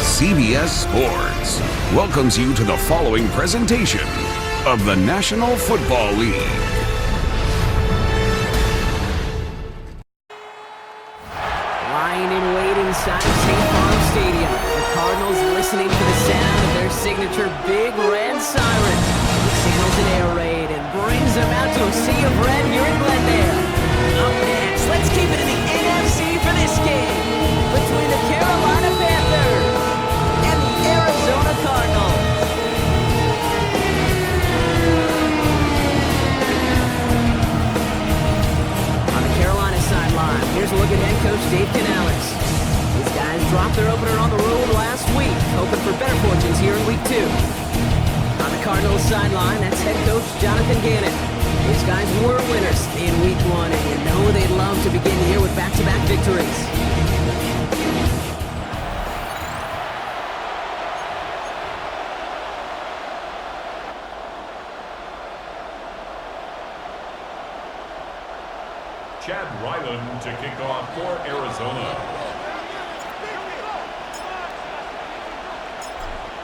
CBS Sports welcomes you to the following presentation of the National Football League. Lying in wait inside St. Farm Stadium, the Cardinals listening to the sound of their signature big red siren. It channels an air raid and brings them out to a sea of red here in Glendale. Up next, let's keep it in the NFC for this game between the Carolina Panthers and the Arizona Cardinals. On the Carolina sideline, here's a look at head coach Dave Canales. These guys dropped their opener on the road last week, hoping for better fortunes here in week 2. On the Cardinals sideline, that's head coach Jonathan Gannon. These guys were winners in week 1, and you know they'd love to begin the year with back-to-back victories. Chad Ryland to kick off for Arizona.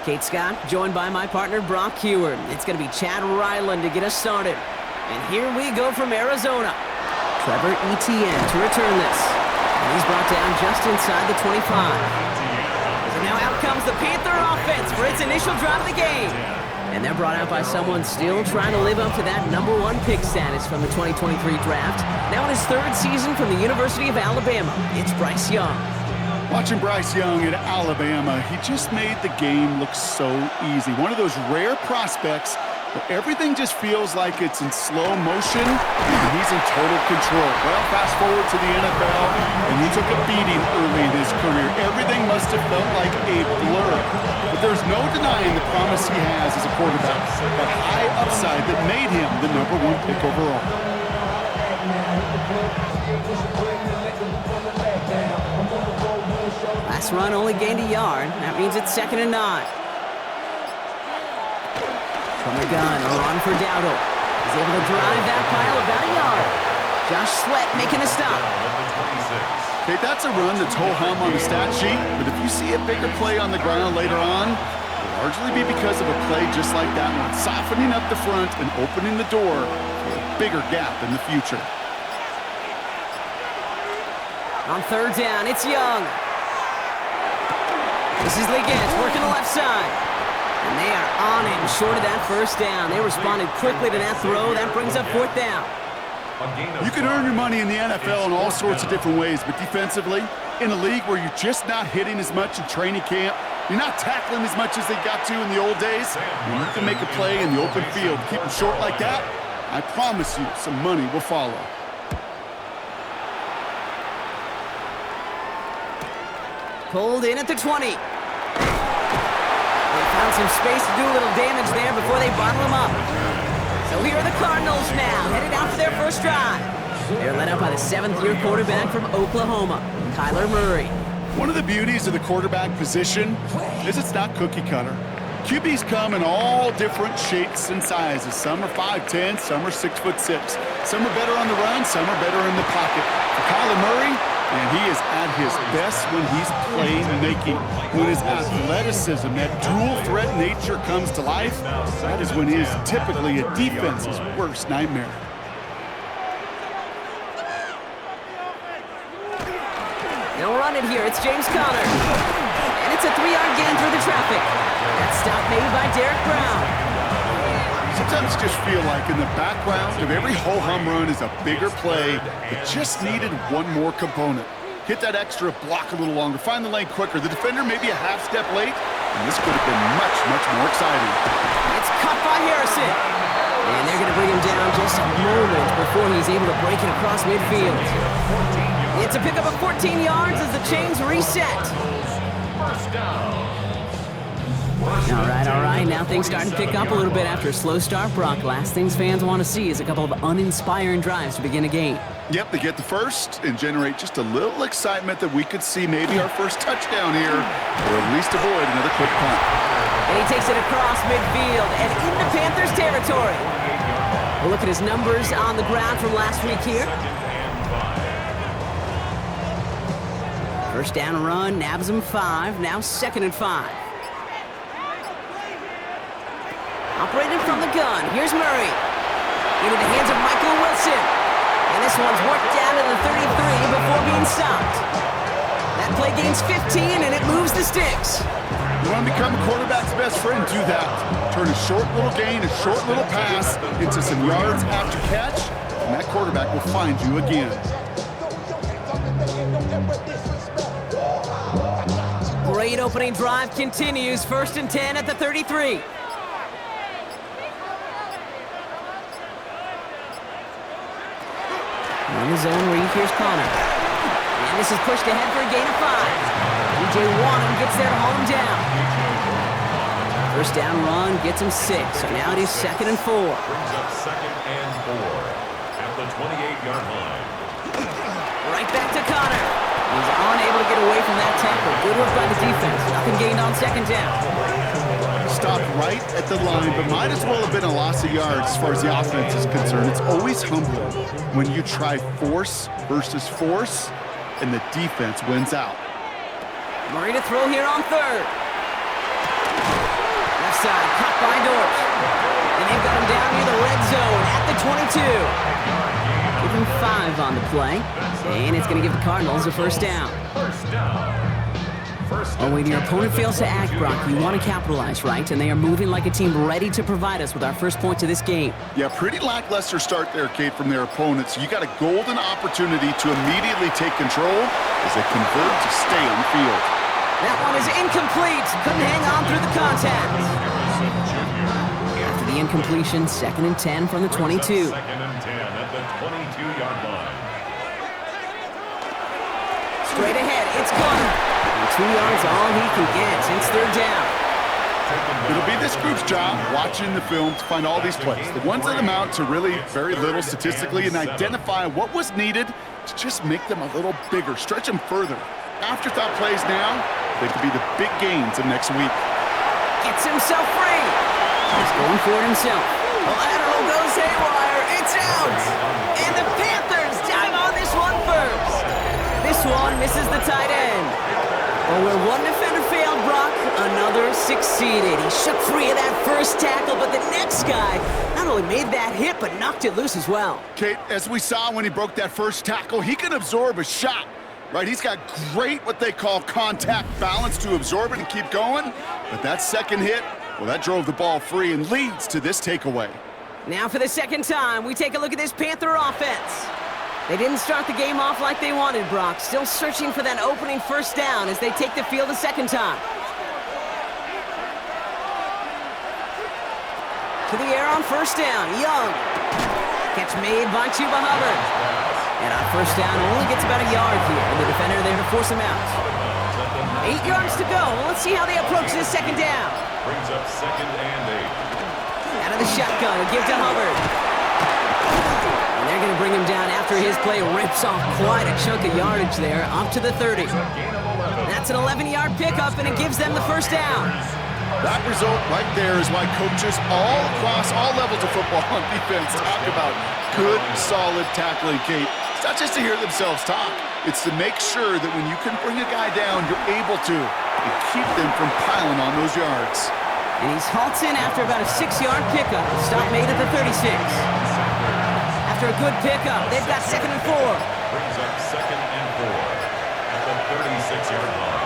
Kate Scott, joined by my partner Brock Heward. It's going to be Chad Ryland to get us started. And here we go from Arizona. Trevor Etienne to return this. And he's brought down just inside the 25. So now out comes the Panther offense for its initial drive of the game. And they're brought out by someone still trying to live up to that #1 pick status from the 2023 draft. Now in his 3rd season from the University of Alabama, it's Bryce Young. Watching Bryce Young at Alabama, he just made the game look so easy. One of those rare prospects where everything just feels like it's in slow motion and he's in total control. Well, fast forward to the NFL, and he took a beating early in his career. Everything must have felt like a blur. But there's no denying the promise he has as a quarterback, that high upside that made him the #1 pick overall. Last run only gained a yard. That means it's 2nd and 9. From the gun, a run for Dowdle. He's able to drive that pile about a yard. Josh Sweat making a stop. Okay, that's a run that's ho-hum on the stat sheet, but if you see a bigger play on the ground later on, it'll largely be because of a play just like that one, softening up the front and opening the door for a bigger gap in the future. On 3rd down, it's Young. This is Liggins working the left side. And they are on it and short of that 1st down. They responded quickly to that throw. That brings up 4th down. You can earn your money in the NFL in all sorts of different ways, but defensively, in a league where you're just not hitting as much in training camp, you're not tackling as much as they got to in the old days, when you can make a play in the open field, keep them short like that, I promise you some money will follow. Pulled in at the 20. They found some space to do a little damage there before they bottle him up. So here are the Cardinals now, headed out for their 1st drive. They're led up by the 7th-year quarterback from Oklahoma, Kyler Murray. One of the beauties of the quarterback position is it's not cookie cutter. QBs come in all different shapes and sizes. Some are 5'10", some are 6'6". Some are better on the run, some are better in the pocket. For Kyler Murray, and he is at his best when he's playmaking. When his athleticism, that dual threat nature comes to life, that is when he is typically a defense's worst nightmare. They'll run it here. It's James Conner. And it's a 3-yard gain through the traffic. That stop made by Derek Brown. Sometimes just feel like in the background of every ho-hum run is a bigger play that just needed one more component. Hit that extra block a little longer, find the lane quicker. The defender may be a half step late, and this could have been much, much more exciting. It's caught by Harrison. And they're going to bring him down just a moment before he's able to break it across midfield. It's a pickup of 14 yards as the chains reset. First down. All right. Now things starting to pick up a little bit after a slow start, Brock. Last things fans want to see is a couple of uninspiring drives to begin a game. Yep, they get the first and generate just a little excitement that we could see maybe our first touchdown here, or at least avoid another quick punt. And he takes it across midfield and into Panthers territory. We'll look at his numbers on the ground from last week here. First down run, nabs him 5. Now 2nd and 5. Operated from the gun. Here's Murray. Into the hands of Michael Wilson. And this one's worked down to the 33 before being stopped. That play gains 15, and it moves the sticks. You want to become a quarterback's best friend, do that. Turn a short little gain, a short little pass into some yards after catch, and that quarterback will find you again. Great opening drive continues. 1st and 10 at the 33. In the zone read, here's Connor. And this is pushed ahead for a gain of 5. DJ Wanham gets there to haul him down. First down run gets him 6. So now it is 2nd and 4. Brings up 2nd and 4 at the 28-yard line. Right back to Connor. He's unable to get away from that tackle. Good work by the defense. Nothing gained on 2nd down. Stopped right at the line, but might as well have been a loss of yards as far as the offense is concerned. It's always humbling when you try force versus force, and the defense wins out. Murray to throw here on 3rd. Left side, caught by Dortch. And they've got him down near the red zone at the 22. Give him 5 on the play. And it's going to give the Cardinals a first down. Oh, when your opponent fails to act, Brock, you want to capitalize, right? And they are moving like a team ready to provide us with our first points of this game. Yeah, pretty lackluster start there, Kate, from their opponents. You got a golden opportunity to immediately take control as they convert to stay on the field. That one is incomplete. Couldn't hang on through the contact. After the incompletion, 2nd and 10 from the 22. 2nd and 10 at the 22-yard line. Straight ahead, it's Connor. 2 yards, all he can get. It's 3rd down. It'll be this group's job, watching the film, to find all these plays. The ones that amount to really very little statistically, and identify what was needed to just make them a little bigger, stretch them further. Afterthought plays now, they could be the big gains of next week. Gets himself free. He's going for it himself. The lateral goes haywire. It's out. And the Panthers dive on this one first. This one misses the tight end. Well, where one defender failed, Brock, another succeeded. He shook free of that first tackle, but the next guy not only made that hit, but knocked it loose as well. Kate, as we saw when he broke that first tackle, he can absorb a shot, right? He's got great, what they call contact balance to absorb it and keep going. But that second hit, well, that drove the ball free and leads to this takeaway. Now for the second time, we take a look at this Panther offense. They didn't start the game off like they wanted, Brock. Still searching for that opening first down as they take the field a second time. To the air on first down, Young. Catch made by Chuba Hubbard. And on first down, only gets about a yard here. And the defender there to force him out. 8 yards to go. Let's see how they approach this second down. Brings up 2nd and 8. Out of the shotgun, and give to Hubbard. And they're going to bring him down after his play rips off quite a chunk of yardage there, up to the 30. That's an 11-yard pickup, and it gives them the first down. That result right there is why coaches all across all levels of football on defense talk about good, solid tackling, Kate. It's not just to hear themselves talk. It's to make sure that when you can bring a guy down, you're able to and keep them from piling on those yards. And he's halts in after about a 6-yard pickup. Stop made at the 36. After a good pickup, they've got 2nd and 4. Brings up 2nd and 4 at the 36-yard line.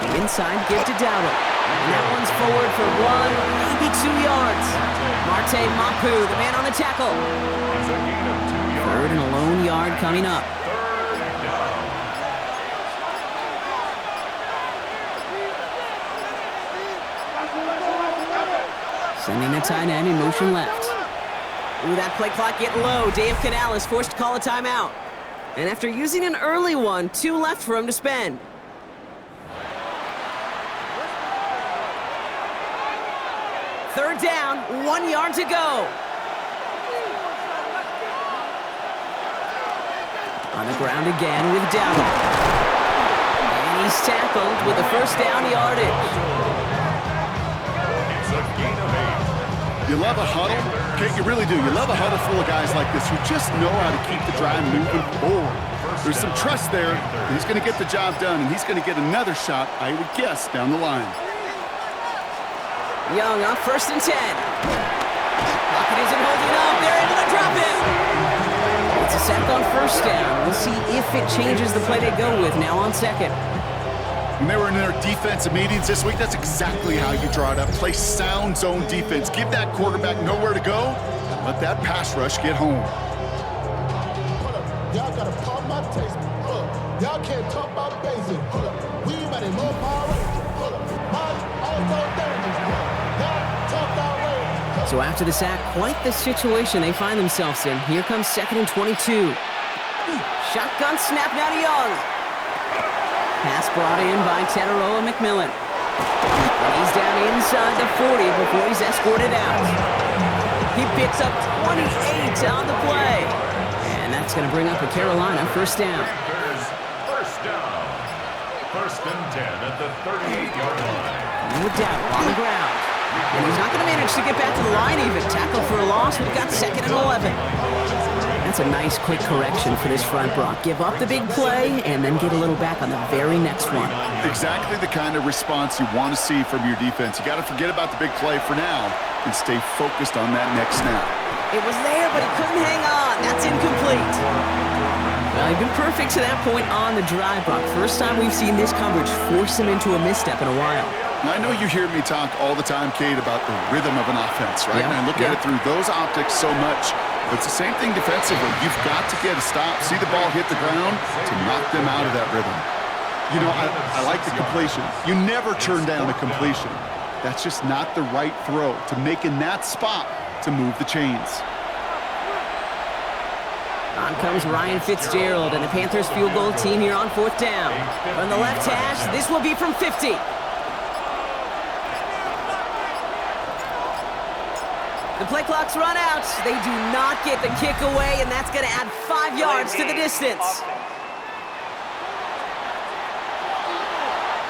The inside give to Dowdle. And that one's forward for 1, maybe 2 yards. Marte Mapu, the man on the tackle. It's a gain of 2 yards. 3rd and a lone yard coming up. 3rd down. Sending the tight end in motion left. Ooh, that play clock getting low. Dave Canales forced to call a timeout. And after using an early one, 2 left for him to spend. Third down, 1 yard to go. On the ground again with Dowdle. And he's tackled with the first down yardage. It's a gain of 8. You love a huddle? Kate, you really do. You love a huddle full of guys like this who just know how to keep the drive moving forward. There's some trust there. He's going to get the job done, and he's going to get another shot, I would guess, down the line. Young up 1st and 10. Pocket isn't holding up. They're able to drop it. It's a sack on 1st down. We'll see if it changes the play they go with now on 2nd. When they were in their defensive meetings this week, that's exactly how you draw it up. Play sound zone defense. Give that quarterback nowhere to go. Let that pass rush get home. Y'all gotta pump my taste. Y'all can't talk about basic. We might as well power rangers. Also dangerous. Y'all talk about range. So after the sack, quite the situation they find themselves in. Here comes 2nd and 22. Shotgun snap now to Young. Pass brought in by Teteroa McMillan. And he's down inside the 40 before he's escorted out. He picks up 28 on the play. And that's going to bring up a Carolina 1st down. First down. 1st and 10 at the 38-yard line. No doubt on the ground. And he's not going to manage to get back to the line even. Tackle for a loss. We've got 2nd and 11. That's a nice quick correction for this front, Brock. Give up the big play and then get a little back on the very next one. Exactly the kind of response you want to see from your defense. You got to forget about the big play for now and stay focused on that next snap. It was there, but he couldn't hang on. That's incomplete. Well, he'd been perfect to that point on the drive, Brock. First time we've seen this coverage force him into a misstep in a while. Now, I know you hear me talk all the time, Kate, about the rhythm of an offense, right? And I look at it through those optics so much. But it's the same thing defensively. You've got to get a stop, see the ball hit the ground to knock them out of that rhythm. You know, I like the completion. You never turn down a completion. That's just not the right throw to make in that spot to move the chains. On comes Ryan Fitzgerald and the Panthers field goal team here on 4th down. From the left hash, this will be from 50. The play clock's run out. They do not get the kick away, and that's going to add 5 yards to the distance.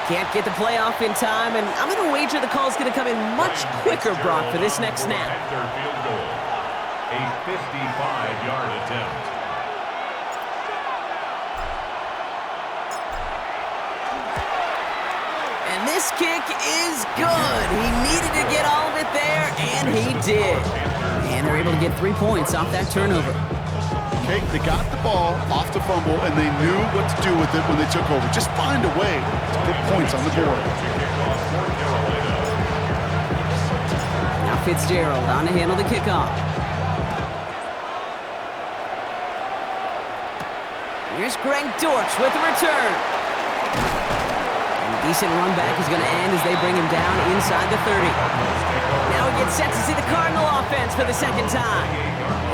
Can't get the play off in time, and I'm going to wager the call's going to come in much quicker, Brock, for this next snap. Their field goal. A 55-yard attempt. And this kick is good. He needed to get all of it there, and he did. And they're able to get 3 points off that turnover. Okay, they got the ball off the fumble, and they knew what to do with it when they took over. Just find a way to put points on the board. Now Fitzgerald on to handle the kickoff. Here's Greg Dortch with the return. Decent run back is going to end as they bring him down inside the 30. Now we get set to see the Cardinal offense for the 2nd time.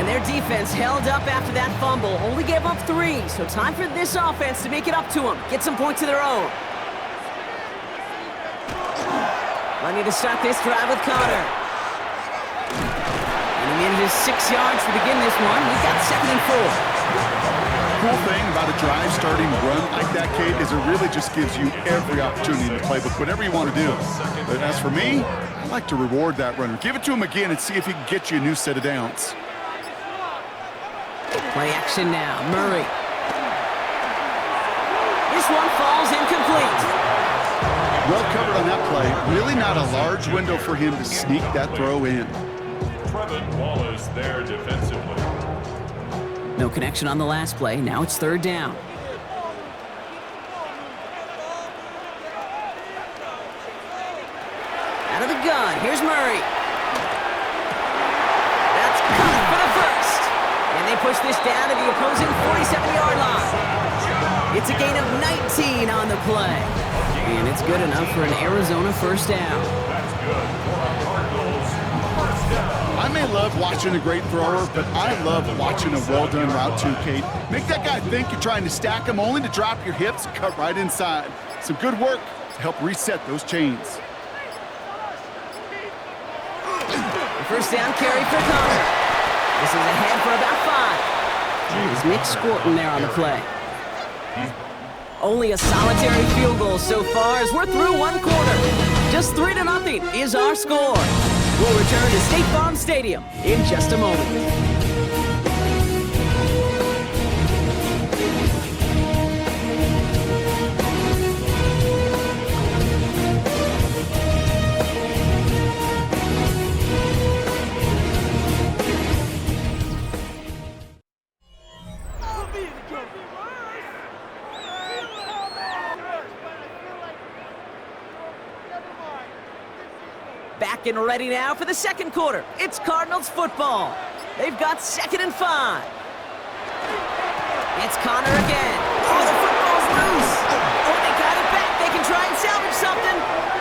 And their defense held up after that fumble. Only gave up 3, so time for this offense to make it up to them. Get some points of their own. Plenty to start this drive with Connor. And he manages 6 yards to begin this one. We've got 2nd and 4. The cool thing about a drive starting run like that, Kate, is it really just gives you every opportunity in the playbook, whatever you want to do. But as for me, I like to reward that runner. Give it to him again and see if he can get you a new set of downs. Play action now. Murray. This one falls incomplete. Well covered on that play. Really not a large window for him to sneak that throw in. Trevin Wallace there defensively. No connection on the last play. Now it's 3rd down. Out of the gun. Here's Murray. That's caught for the 1st. And they push this down to the opposing 47-yard line. It's a gain of 19 on the play. And it's good enough for an Arizona 1st down. That's good for our Cardinals. 1st down. I may love watching a great thrower, but I love watching a well-done route too, Kate. Make that guy think you're trying to stack him only to drop your hips and cut right inside. Some good work to help reset those chains. The 1st down carry for Connor. This is ahead for about 5. There's Nick Scorton there on the play. Only a solitary field goal so far as we're through 1 quarter. Just 3-0 is our score. We'll return to State Farm Stadium in just a moment. Back and ready now for the second quarter. It's Cardinals football. They've got 2nd and 5. It's Connor again. Oh, the football's loose. Oh, they got it back. They can try and salvage something.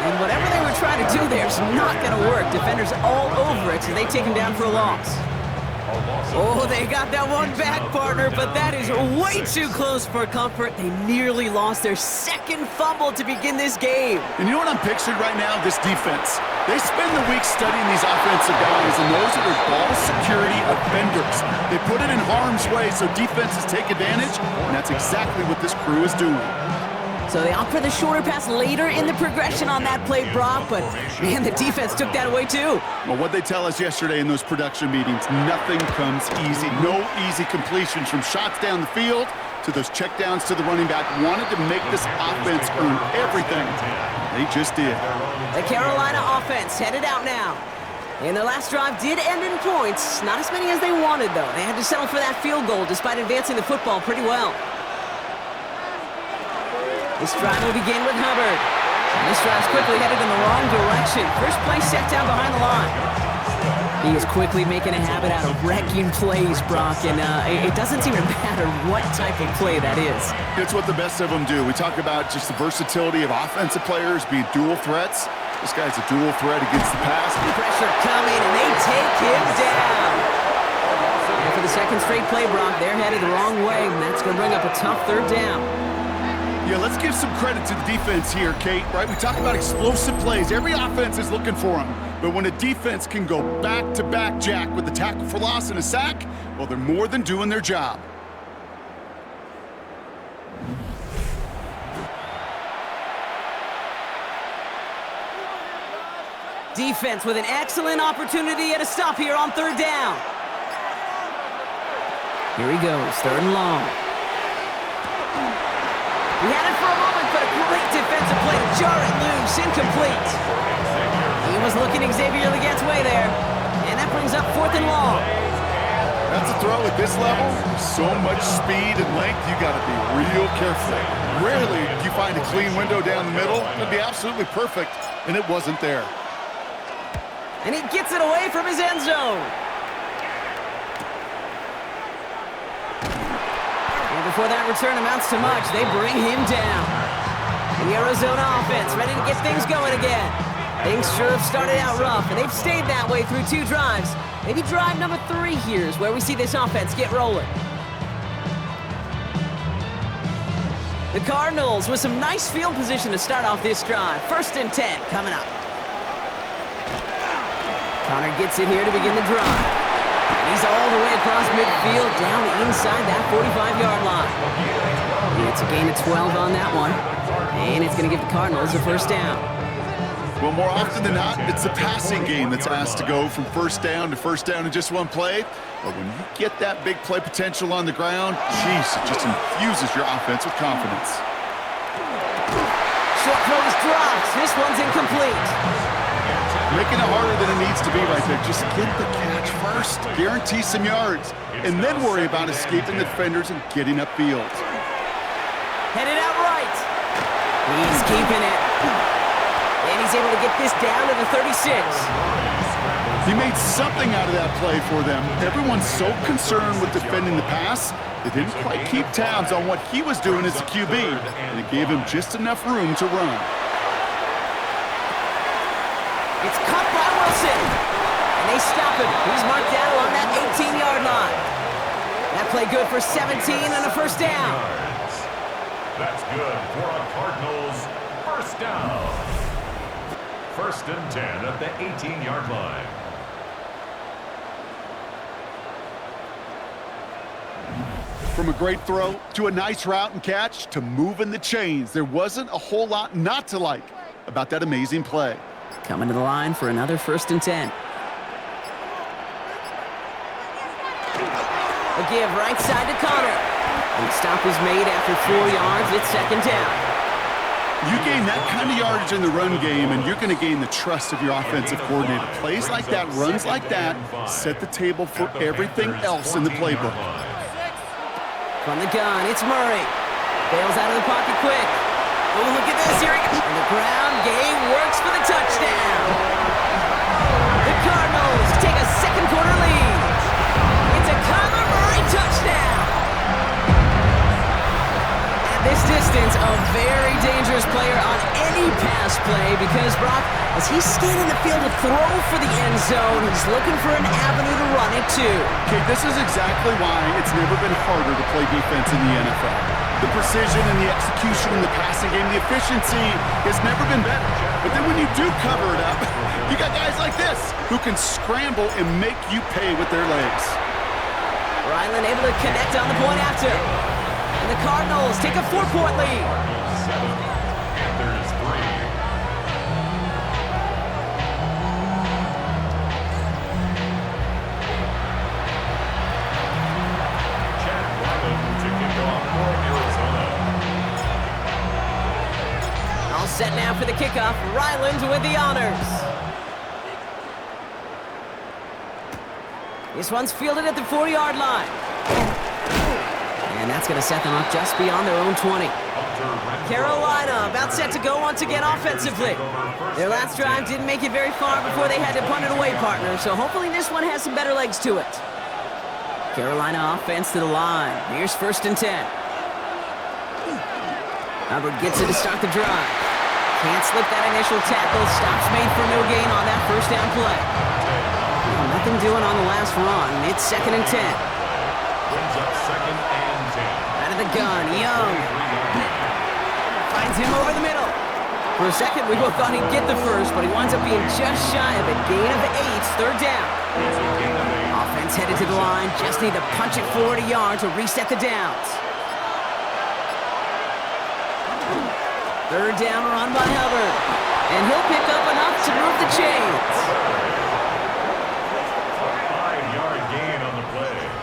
And whatever they were trying to do there is not going to work. Defenders all over it, so they take him down for a loss. Oh, they got that one back, partner, but that is way too close for comfort. They nearly lost their 2nd fumble to begin this game. And you know what I'm picturing right now? This defense. They spend the week studying these offensive guys, and those are their ball security offenders. They put it in harm's way so defenses take advantage, and that's exactly what this crew is doing. So they opt for the shorter pass later in the progression on that play, Brock, but man, the defense took that away too. Well, what they tell us yesterday in those production meetings, nothing comes easy. No easy completions from shots down the field to those checkdowns to the running back. Wanted to make this offense earn everything. They just did. The Carolina offense headed out now. And their last drive did end in points. Not as many as they wanted, though. They had to settle for that field goal despite advancing the football pretty well. This drive will begin with Hubbard. And this drive's quickly headed in the wrong direction. First play set down behind the line. He is quickly making a habit out of wrecking plays, Brock, and it doesn't seem to matter what type of play that is. It's what the best of them do. We talk about just the versatility of offensive players being dual threats. This guy's a dual threat against the pass. Pressure coming, and they take him down. And for the second straight play, Brock, they're headed the wrong way, and that's going to bring up a tough 3rd down. Yeah, let's give some credit to the defense here, Kate, right? We talk about explosive plays. Every offense is looking for them. But when a defense can go back-to-back, Jack, with a tackle for loss and a sack, well, they're more than doing their job. Defense with an excellent opportunity at a stop here on 3rd down. Here he goes, 3rd and long. He had it for a moment, but a great defensive play to jar it loose, incomplete. He was looking Xavier Legette's way there, and that brings up 4th and long. That's a throw at this level. So much speed and length, you got to be real careful. Rarely do you find a clean window down the middle. It'd be absolutely perfect, and it wasn't there. And he gets it away from his end zone. Before that return amounts to much, they bring him down. The Arizona offense ready to get things going again. Things sure have started out rough, and they've stayed that way through 2 drives. Maybe drive number 3 here is where we see this offense get rolling. The Cardinals with some nice field position to start off this drive. 1st and 10 coming up. Connor gets it here to begin the drive. He's all the way across midfield, down inside that 45-yard line. It's a gain of 12 on that one, and it's going to give the Cardinals a 1st down. Well, more often than not, it's the passing game that's asked to go from 1st down to 1st down in just one play. But when you get that big play potential on the ground, geez, it just infuses your offense with confidence. Short throw is dropped. This one's incomplete. Making it harder than it needs to be right there. Just get the catch first. Guarantee some yards. And then worry about escaping the defenders and getting upfield. Headed out right. He's keeping it. And he's able to get this down to the 36. He made something out of that play for them. Everyone's so concerned with defending the pass, they didn't quite keep tabs on what he was doing as a QB. And it gave him just enough room to run. It's caught by Wilson. And they stop him. He's marked down along that 18-yard line. That play good for 17 and a 1st down. That's good for a Cardinals 1st down. 1st and 10 at the 18-yard line. From a great throw to a nice route and catch to moving the chains, there wasn't a whole lot not to like about that amazing play. Coming to the line for another 1st and 10. A give right side to Connor. And stop is made after 4 yards. It's 2nd down. You gain that kind of yardage in the run game, and you're going to gain the trust of your offensive coordinator. Plays like that, runs like that, set the table for everything else in the playbook. From the gun, it's Murray. Bails out of the pocket quick. Oh, look at this. Here he goes. And the ground game works for the touchdown. distance, a very dangerous player on any pass play because, Brock, as he's scanning the field to throw for the end zone, he's looking for an avenue to run it to. Okay, this is exactly why it's never been harder to play defense in the NFL. The precision and the execution in the passing game, the efficiency has never been better. But then when you do cover it up, you got guys like this who can scramble and make you pay with their legs. Ryland able to connect on the point after. And the Cardinals take a 4-point lead. 7, Panthers 3. Chad Ryland to kick off for Arizona. All set now for the kickoff. Ryland with the honors. This one's fielded at the 40-yard line. And that's going to set them up just beyond their own 20. Carolina about set to go once again offensively. Their last drive didn't make it very far before they had to punt it away, partner, so hopefully this one has some better legs to it. Carolina offense to the line. Here's 1st and 10. Hubbard gets it to start the drive. Can't slip that initial tackle. Stops made for no gain on that 1st down play. Nothing doing on the last run. It's 2nd and 10. Brings up 2nd and 10. Out of the gun, Young. Finds him over the middle. For a second, we both thought he'd get the first, but he winds up being just shy of a gain of 8. 3rd down. Offense headed to the line. Just need to punch it forward a yard to reset the downs. 3rd down run by Hubbard. And he'll pick up enough to move the chains.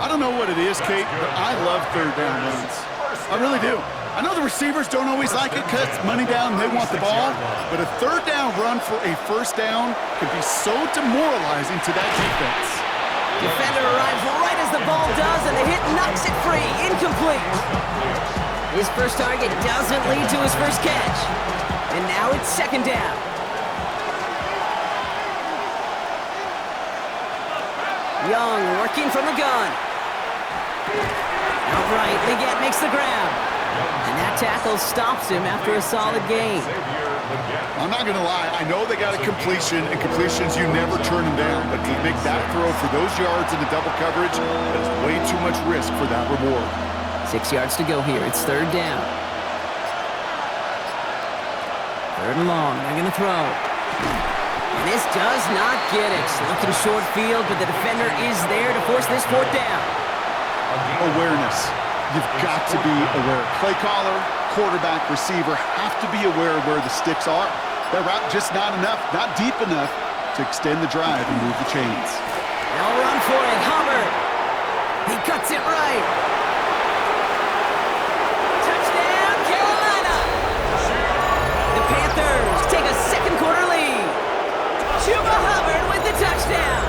I don't know what it is, Kate, but I love 3rd down runs. I really do. I know the receivers don't always like it because it's money down and they want the ball, but a 3rd down run for a 1st down can be so demoralizing to that defense. Defender arrives right as the ball does, and the hit knocks it free. Incomplete. His first target doesn't lead to his first catch. And now it's 2nd down. Young working from the gun. Outright, Leggett makes the grab. And that tackle stops him after a solid gain. I'm not going to lie. I know they got a completion, and completions, you never turn them down. But to make that throw for those yards in the double coverage, that's way too much risk for that reward. 6 yards to go here. It's 3rd down. 3rd and long. They're going to throw. And this does not get it. Looking short field, but the defender is there to force this 4th down. Awareness. You've got to be aware. Play caller, quarterback, receiver have to be aware of where the sticks are. That route just not enough, not deep enough to extend the drive and move the chains. They'll run for it. Hubbard. He cuts it right. Touchdown, Carolina. The Panthers take a 2nd quarter lead. Chuba Hubbard with the touchdown.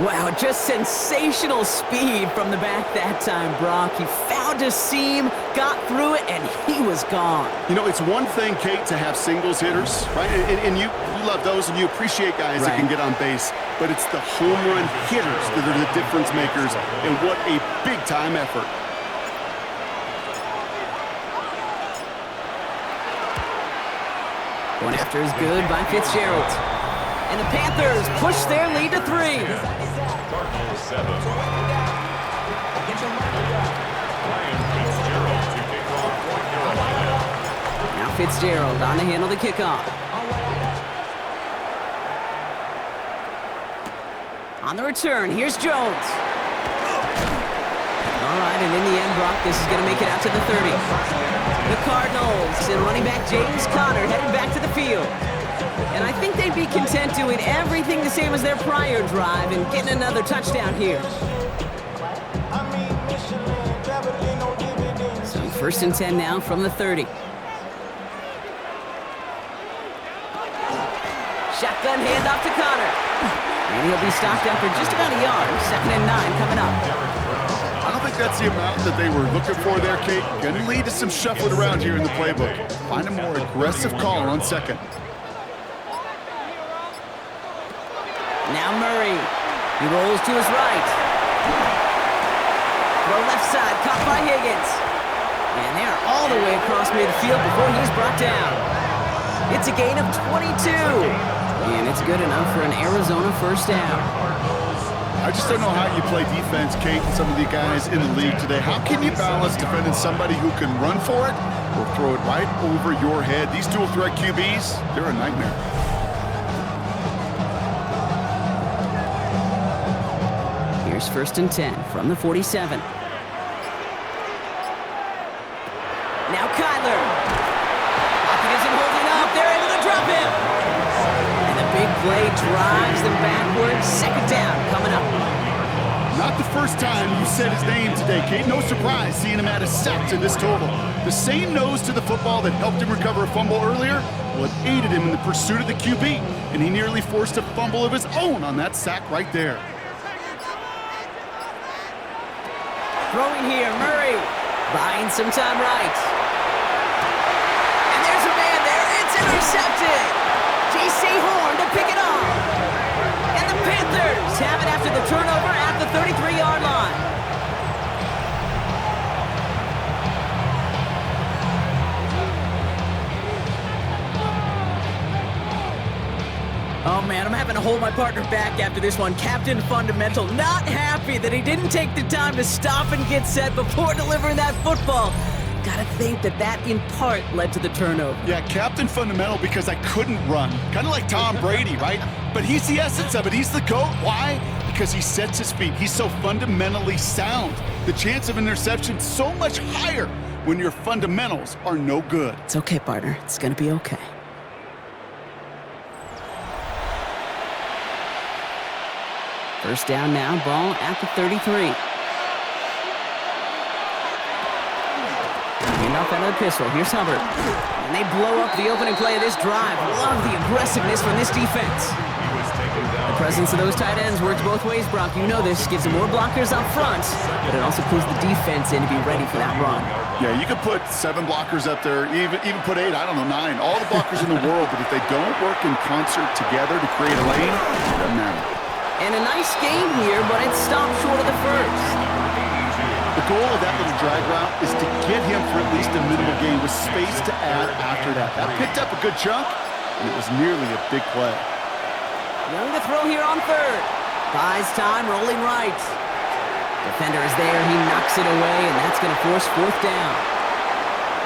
Wow, just sensational speed from the back that time, Brock. He found a seam, got through it, and he was gone. You know, it's one thing, Kate, to have singles hitters, right? And you love those, and you appreciate guys that can get on base. But it's the home run hitters that are the difference makers, and what a big-time effort. One after is good by Fitzgerald. And the Panthers push their lead to 3. Cardinals 7. Ryan Fitzgerald to kick off for Carolina. Now Fitzgerald on to handle the kickoff. On the return, here's Jones. All right, and in the end, Brock, this is going to make it out to the 30. The Cardinals and running back James Conner headed back to the field. And I think they'd be content doing everything the same as their prior drive and getting another touchdown here. So 1st and 10 now from the 30. Shotgun handoff to Conner. And he'll be stopped after just about a yard. 2nd and 9 coming up. I don't think that's the amount that they were looking for there, Kate. Going to lead to some shuffling around here in the playbook. Find a more aggressive call on 2nd. Now Murray. He rolls to his right. Throw left side, caught by Higgins. And they are all the way across midfield before he's brought down. It's a gain of 22. And it's good enough for an Arizona first down. I just don't know how you play defense, Kate, and some of the guys in the league today. How can you balance defending somebody who can run for it or throw it right over your head? These dual threat QBs, they're a nightmare. Here's 1st and 10 from the 47. Now Kyler. Pocket isn't holding up. They're able to drop him. And the big play drives them backwards. 2nd down coming up. Not the first time you said his name today, Kate. No surprise seeing him add a sack to this total. The same nose to the football that helped him recover a fumble earlier, well, it aided him in the pursuit of the QB, and he nearly forced a fumble of his own on that sack right there. Throwing here, Murray. Buying some time right. And there's a man there. It's intercepted. J.C. Horn to pick it off. And the Panthers have it after the turnover at the 33-yard line. Oh, man, I'm having to hold my partner back after this one. Captain Fundamental, not happy that he didn't take the time to stop and get set before delivering that football. Gotta think that in part led to the turnover. Yeah, Captain Fundamental because I couldn't run. Kind of like Tom Brady, right? But he's the essence of it. He's the GOAT. Why? Because he sets his feet. He's so fundamentally sound. The chance of interception so much higher when your fundamentals are no good. It's okay, partner. It's gonna be okay. First down now, ball at the 33. Handoff out of the pistol. Here's Hubbard. And they blow up the opening play of this drive. Love the aggressiveness from this defense. The presence of those tight ends works both ways, Brock. You know this. Gives them more blockers up front, but it also pulls the defense in to be ready for that run. Yeah, you could put 7 blockers up there, even put 8, I don't know, 9. All the blockers in the world, but if they don't work in concert together to create a lane, it doesn't matter. And a nice game here, but it stopped short of the first. The goal of that little drag route is to get him for at least a minimal gain with space to add after that. That picked up a good chunk, and it was nearly a big play. Young to throw here on 3rd. Buys time, rolling right. Defender is there, he knocks it away, and that's going to force 4th down.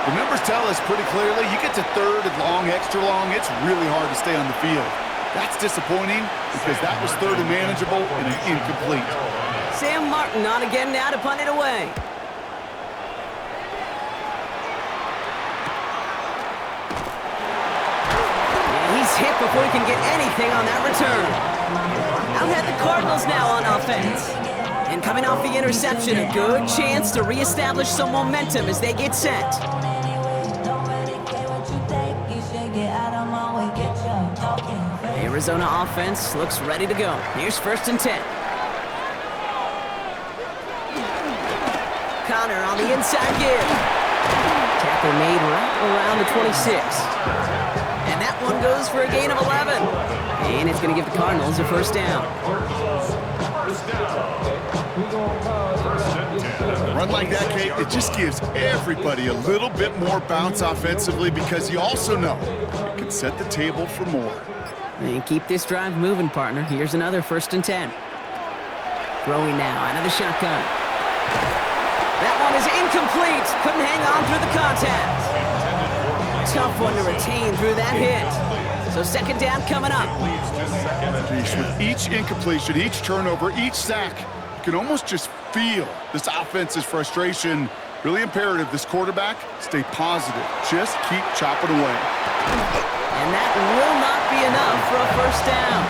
The numbers tell us pretty clearly, you get to 3rd and long, extra long, it's really hard to stay on the field. That's disappointing because that was 3rd and manageable and an incomplete. Sam Martin on again now to punt it away. And he's hit before he can get anything on that return. Out had the Cardinals now on offense. And coming off the interception, a good chance to reestablish some momentum as they get set. Arizona offense looks ready to go. Here's 1st and 10. Connor on the inside give. Tackle made right around the 26. And that one goes for a gain of 11. And it's going to give the Cardinals a first down. A run like that, Kate, it just gives everybody a little bit more bounce offensively because you also know it can set the table for more. And keep this drive moving, partner. Here's another 1st and 10. Throwing now out of the shotgun. That one is incomplete. Couldn't hang on through the contact. Tough one to retain through that hit. So 2nd down coming up. With each incompletion, each turnover, each sack, you can almost just feel this offense's frustration. Really imperative this quarterback stay positive. Just keep chopping away. And that will not be enough for a first down.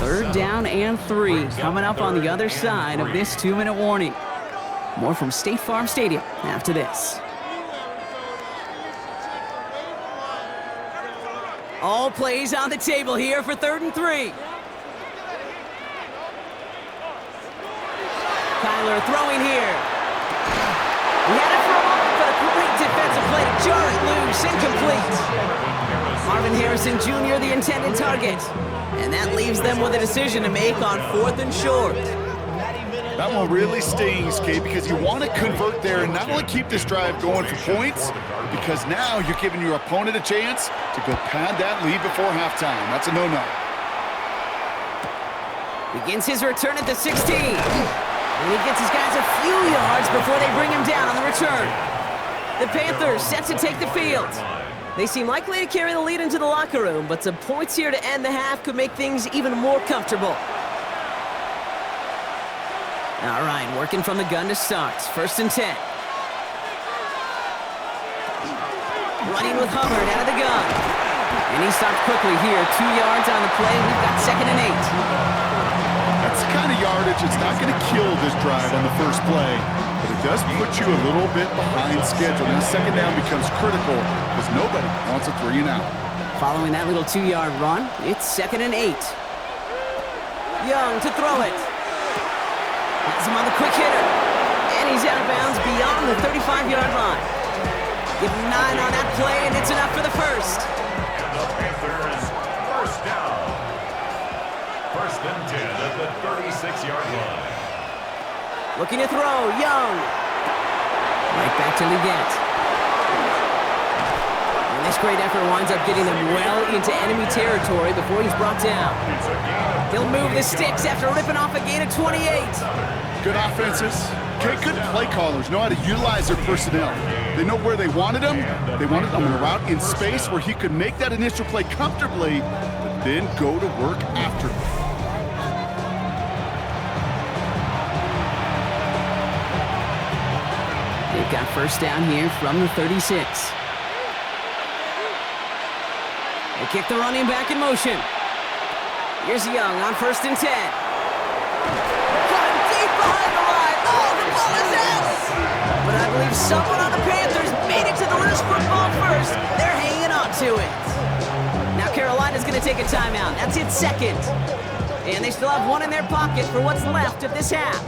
3rd down and 3 coming up on the other side of this 2-minute warning. More from State Farm Stadium after this. All plays on the table here for 3rd and 3. Kyler throwing here. He had it for a moment, but a great defensive play to jar it loose, incomplete. Marvin Harrison Jr., the intended target. And that leaves them with a decision to make on 4th and short. That one really stings, Kate, because you want to convert there and not only keep this drive going for points, because now you're giving your opponent a chance to go pad that lead before halftime. That's a no-no. Begins his return at the 16. And he gets his guys a few yards before they bring him down on the return. The Panthers set to take the field. They seem likely to carry the lead into the locker room, but some points here to end the half could make things even more comfortable. All right, working from the gun to start. 1st and 10. Running with Hubbard out of the gun. And he stopped quickly here. 2 yards on the play. We've got 2nd and 8. That's the kind of yardage that's not going to kill this drive on the first play, but it does put you a little bit behind schedule. Now 2nd down becomes critical because nobody wants a 3 and out. Following that little 2-yard run, it's 2nd and 8. Young to throw it. Has him on the quick hitter. And he's out of bounds beyond the 35-yard line. Give him 9 on that play, and it's enough for the first. And the Panthers, 1st down. 1st and 10 at the 36-yard line. Looking to throw, Young. Right back to Leggett. And this great effort winds up getting them well into enemy territory before he's brought down. He'll move the sticks after ripping off a gain of 28. Good offenses. Good play callers know how to utilize their personnel. They know where they wanted him. They wanted him on a route in space where he could make that initial play comfortably, but then go to work after. They've got 1st down here from the 36. They kick the running back in motion. Here's Young on 1st and 10. Got him deep behind the line. Oh, the ball is out! But I believe someone on the Panthers made it to the loose football first. They're hanging on to it. Now Carolina's going to take a timeout. That's its 2nd. And they still have 1 in their pocket for what's left of this half.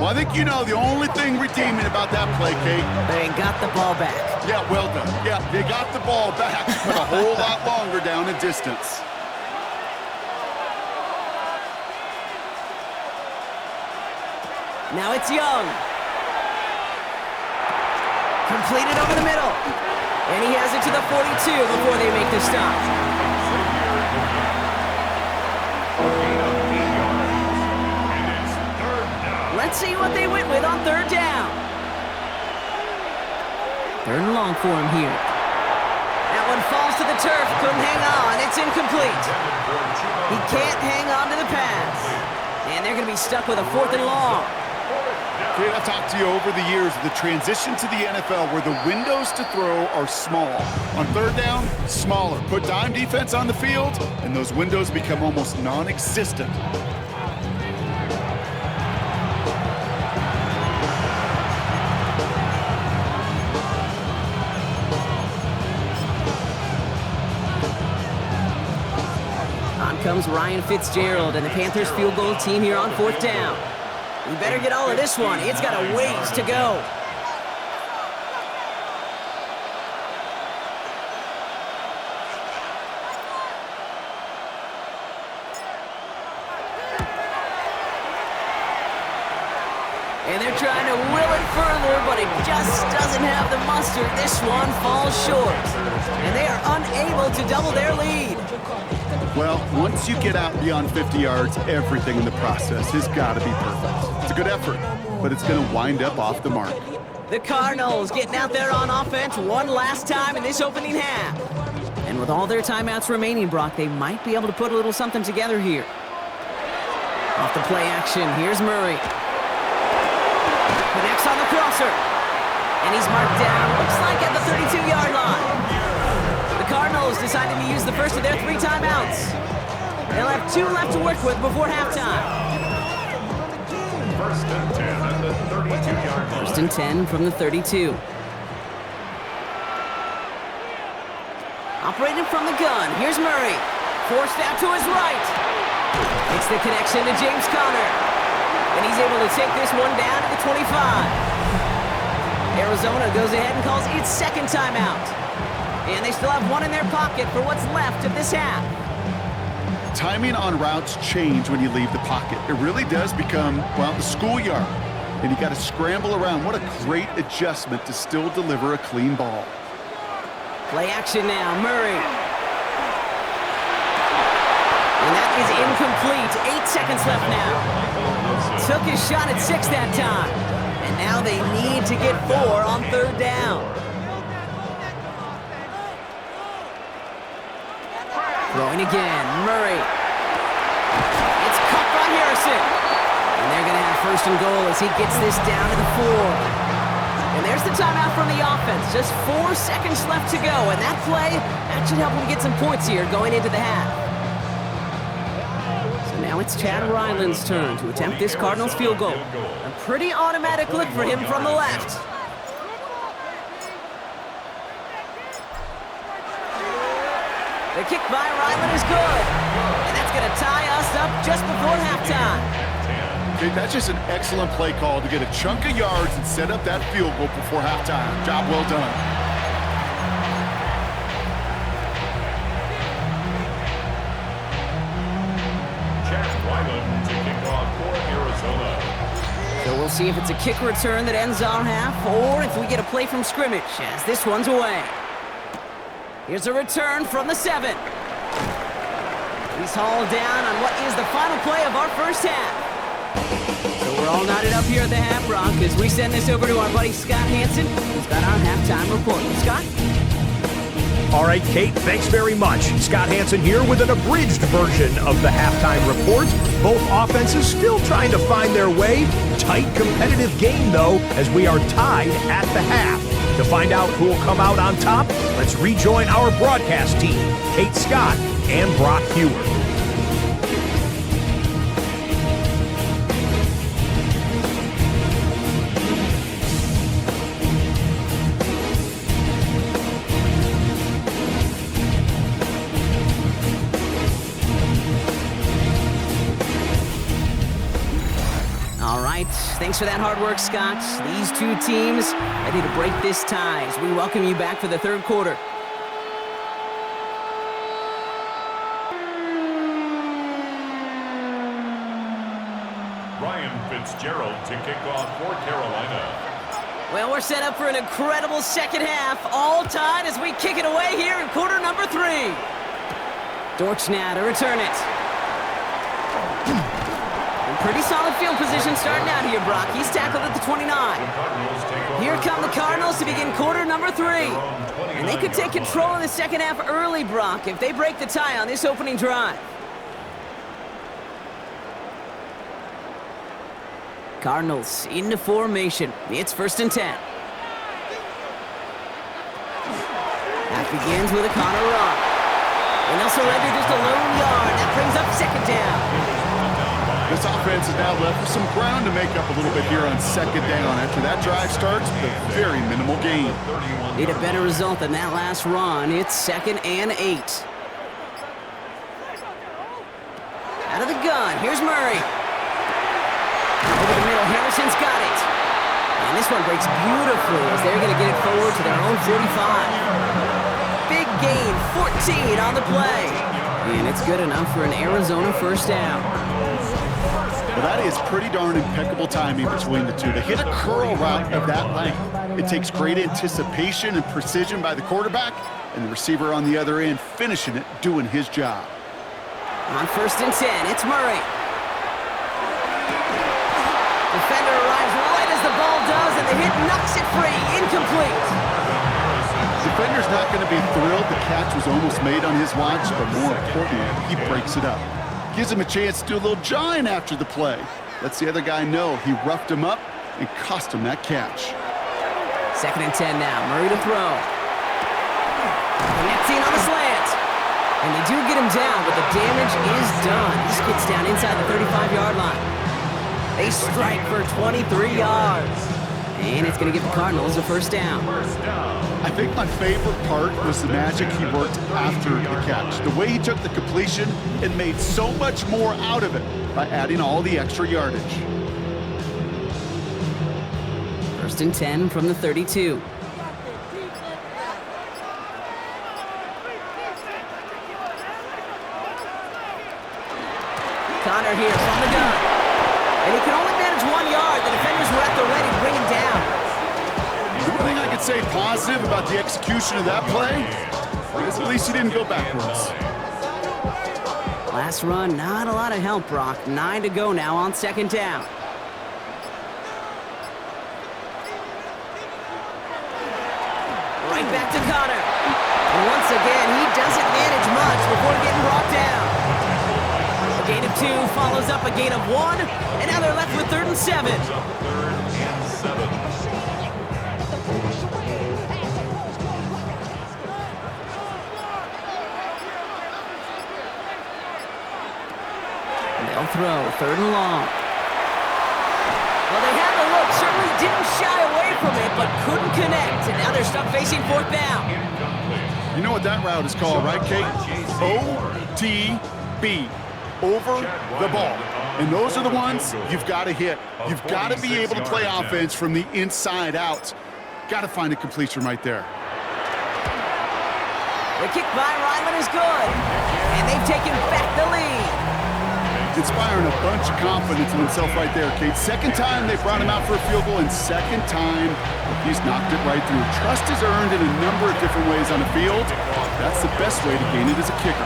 Well, I think you know the only thing redeeming about that play, Kate. They got the ball back. Yeah, well done. Yeah, they got the ball back, but a whole lot longer down in distance. Now it's Young. Completed over the middle. And he has it to the 42 before they make the stop. Let's see what they went with on 3rd down. 3rd and long for him here. That one falls to the turf. Couldn't hang on. It's incomplete. He can't hang on to the pass. And they're going to be stuck with a 4th and long. Kate, I've talked to you over the years of the transition to the NFL where the windows to throw are small. On 3rd down, smaller. Put dime defense on the field, and those windows become almost non-existent. Comes Ryan Fitzgerald and the Panthers field goal team here on 4th down. We better get all of this one. It's got a ways to go. And they're trying to will it further, but it just doesn't have the mustard. This one falls short. And they are unable to double their lead. Well, once you get out beyond 50 yards, everything in the process has got to be perfect. It's a good effort, but it's going to wind up off the mark. The Cardinals getting out there on offense one last time in this opening half. And with all their timeouts remaining, Brock, they might be able to put a little something together here. Off the play action, here's Murray. Connects on the crosser. And he's marked down, looks like at the 32-yard line. The Cardinals decided to use the first of their 3 timeouts. They'll have 2 left to work with before halftime. 1st and 10 at the 32-yard line. 1st and 10 from the 32. Operating from the gun, here's Murray. Forced out to his right. It's the connection to James Conner. And he's able to take this one down to the 25. Arizona goes ahead and calls its 2nd timeout. And they still have 1 in their pocket for what's left of this half. Timing on routes change when you leave the pocket. It really does become, well, the schoolyard. And you got to scramble around. What a great adjustment to still deliver a clean ball. Play action now, Murray. And that is incomplete. 8 seconds left now. Took his shot at 6 that time. And now they need to get 4 on 3rd down. Throwing again, Murray. It's caught by Harrison. And they're going to have 1st and goal as he gets this down to the 4. And there's the timeout from the offense. Just 4 seconds left to go. And that play, that should help them get some points here going into the half. So now it's Chad Ryland's turn to attempt this Cardinals field goal. A pretty automatic look for him from the left. The kick by Ryland is good. And that's going to tie us up just before halftime. Okay, that's just an excellent play call to get a chunk of yards and set up that field goal before halftime. Job well done. Chad Ryland to kick off for Arizona. So we'll see if it's a kick return that ends our half, or if we get a play from scrimmage, as this one's away. Here's a return from the 7. He's hauled down on what is the final play of our first half. So we're all knotted up here at the half, Brock, as we send this over to our buddy Scott Hansen, who's got our halftime report. Scott? All right, Kate, thanks very much. Scott Hansen here with an abridged version of the halftime report. Both offenses still trying to find their way. Tight, competitive game, though, as we are tied at the half. To find out who will come out on top, let's rejoin our broadcast team, Kate Scott and Brock Hewer. Thanks for that hard work, Scott. These two teams ready to break this tie as we welcome you back for the 3rd quarter. Ryan Fitzgerald to kick off for Carolina. Well, we're set up for an incredible second half, all tied as we kick it away here in quarter number 3. Dortch now to return it. Pretty solid field position starting out here, Brock. He's tackled at the 29. Here come the Cardinals to begin quarter number 3. And they could take control of the second half early, Brock, if they break the tie on this opening drive. Cardinals into formation. It's 1st and 10. That begins with a Connor run. And they'll surrender just a lone yard. That brings up 2nd down. This offense is now left with some ground to make up a little bit here on 2nd down. After that drive starts, the very minimal gain. Need a better result than that last run. It's 2nd and 8. Out of the gun, here's Murray. Over the middle, Harrison's got it. And this one breaks beautifully as they're going to get it forward to their own 45. Big gain, 14 on the play. And it's good enough for an Arizona 1st down. Well, that is pretty darn impeccable timing between the two. To hit a curl route of that length, it takes great anticipation and precision by the quarterback, and the receiver on the other end finishing it, doing his job. On 1st and 10, it's Murray. Defender arrives right as the ball does, and the hit knocks it free. Incomplete. Defender's not going to be thrilled the catch was almost made on his watch, but more importantly, he breaks it up. Gives him a chance to do a little jawing after the play. Lets the other guy know he roughed him up and cost him that catch. 2nd and 10 now. Murray to throw. Connecting on the slant. And they do get him down, but the damage is done. This gets down inside the 35-yard line. They strike for 23 yards. And it's going to give the Cardinals a 1st down. I think my favorite part was the magic he worked after the catch. The way he took the completion and made so much more out of it by adding all the extra yardage. 1st and 10 from the 32. say positive about the execution of that play, because at least he didn't go backwards. Last run, not a lot of help, Brock. 9 to go now on second down. Right back to Connor. And once again, he doesn't manage much before getting brought down. A gain of 2 follows up a gain of 1, and now they're left with 3rd and 7. They'll throw, 3rd and long. Well, they had the look, certainly didn't shy away from it, but couldn't connect, and now they're stuck facing 4th down. You know what that route is called, right, Kate? OTB, over the ball. And those are the ones you've got to hit. You've got to be able to play offense from the inside out. Got to find a completion right there. The kick by Ryland is good, and they've taken back the lead. Inspiring a bunch of confidence in himself right there, Kate. Second time they brought him out for a field goal, and second time he's knocked it right through. Trust is earned in a number of different ways on the field. That's the best way to gain it as a kicker.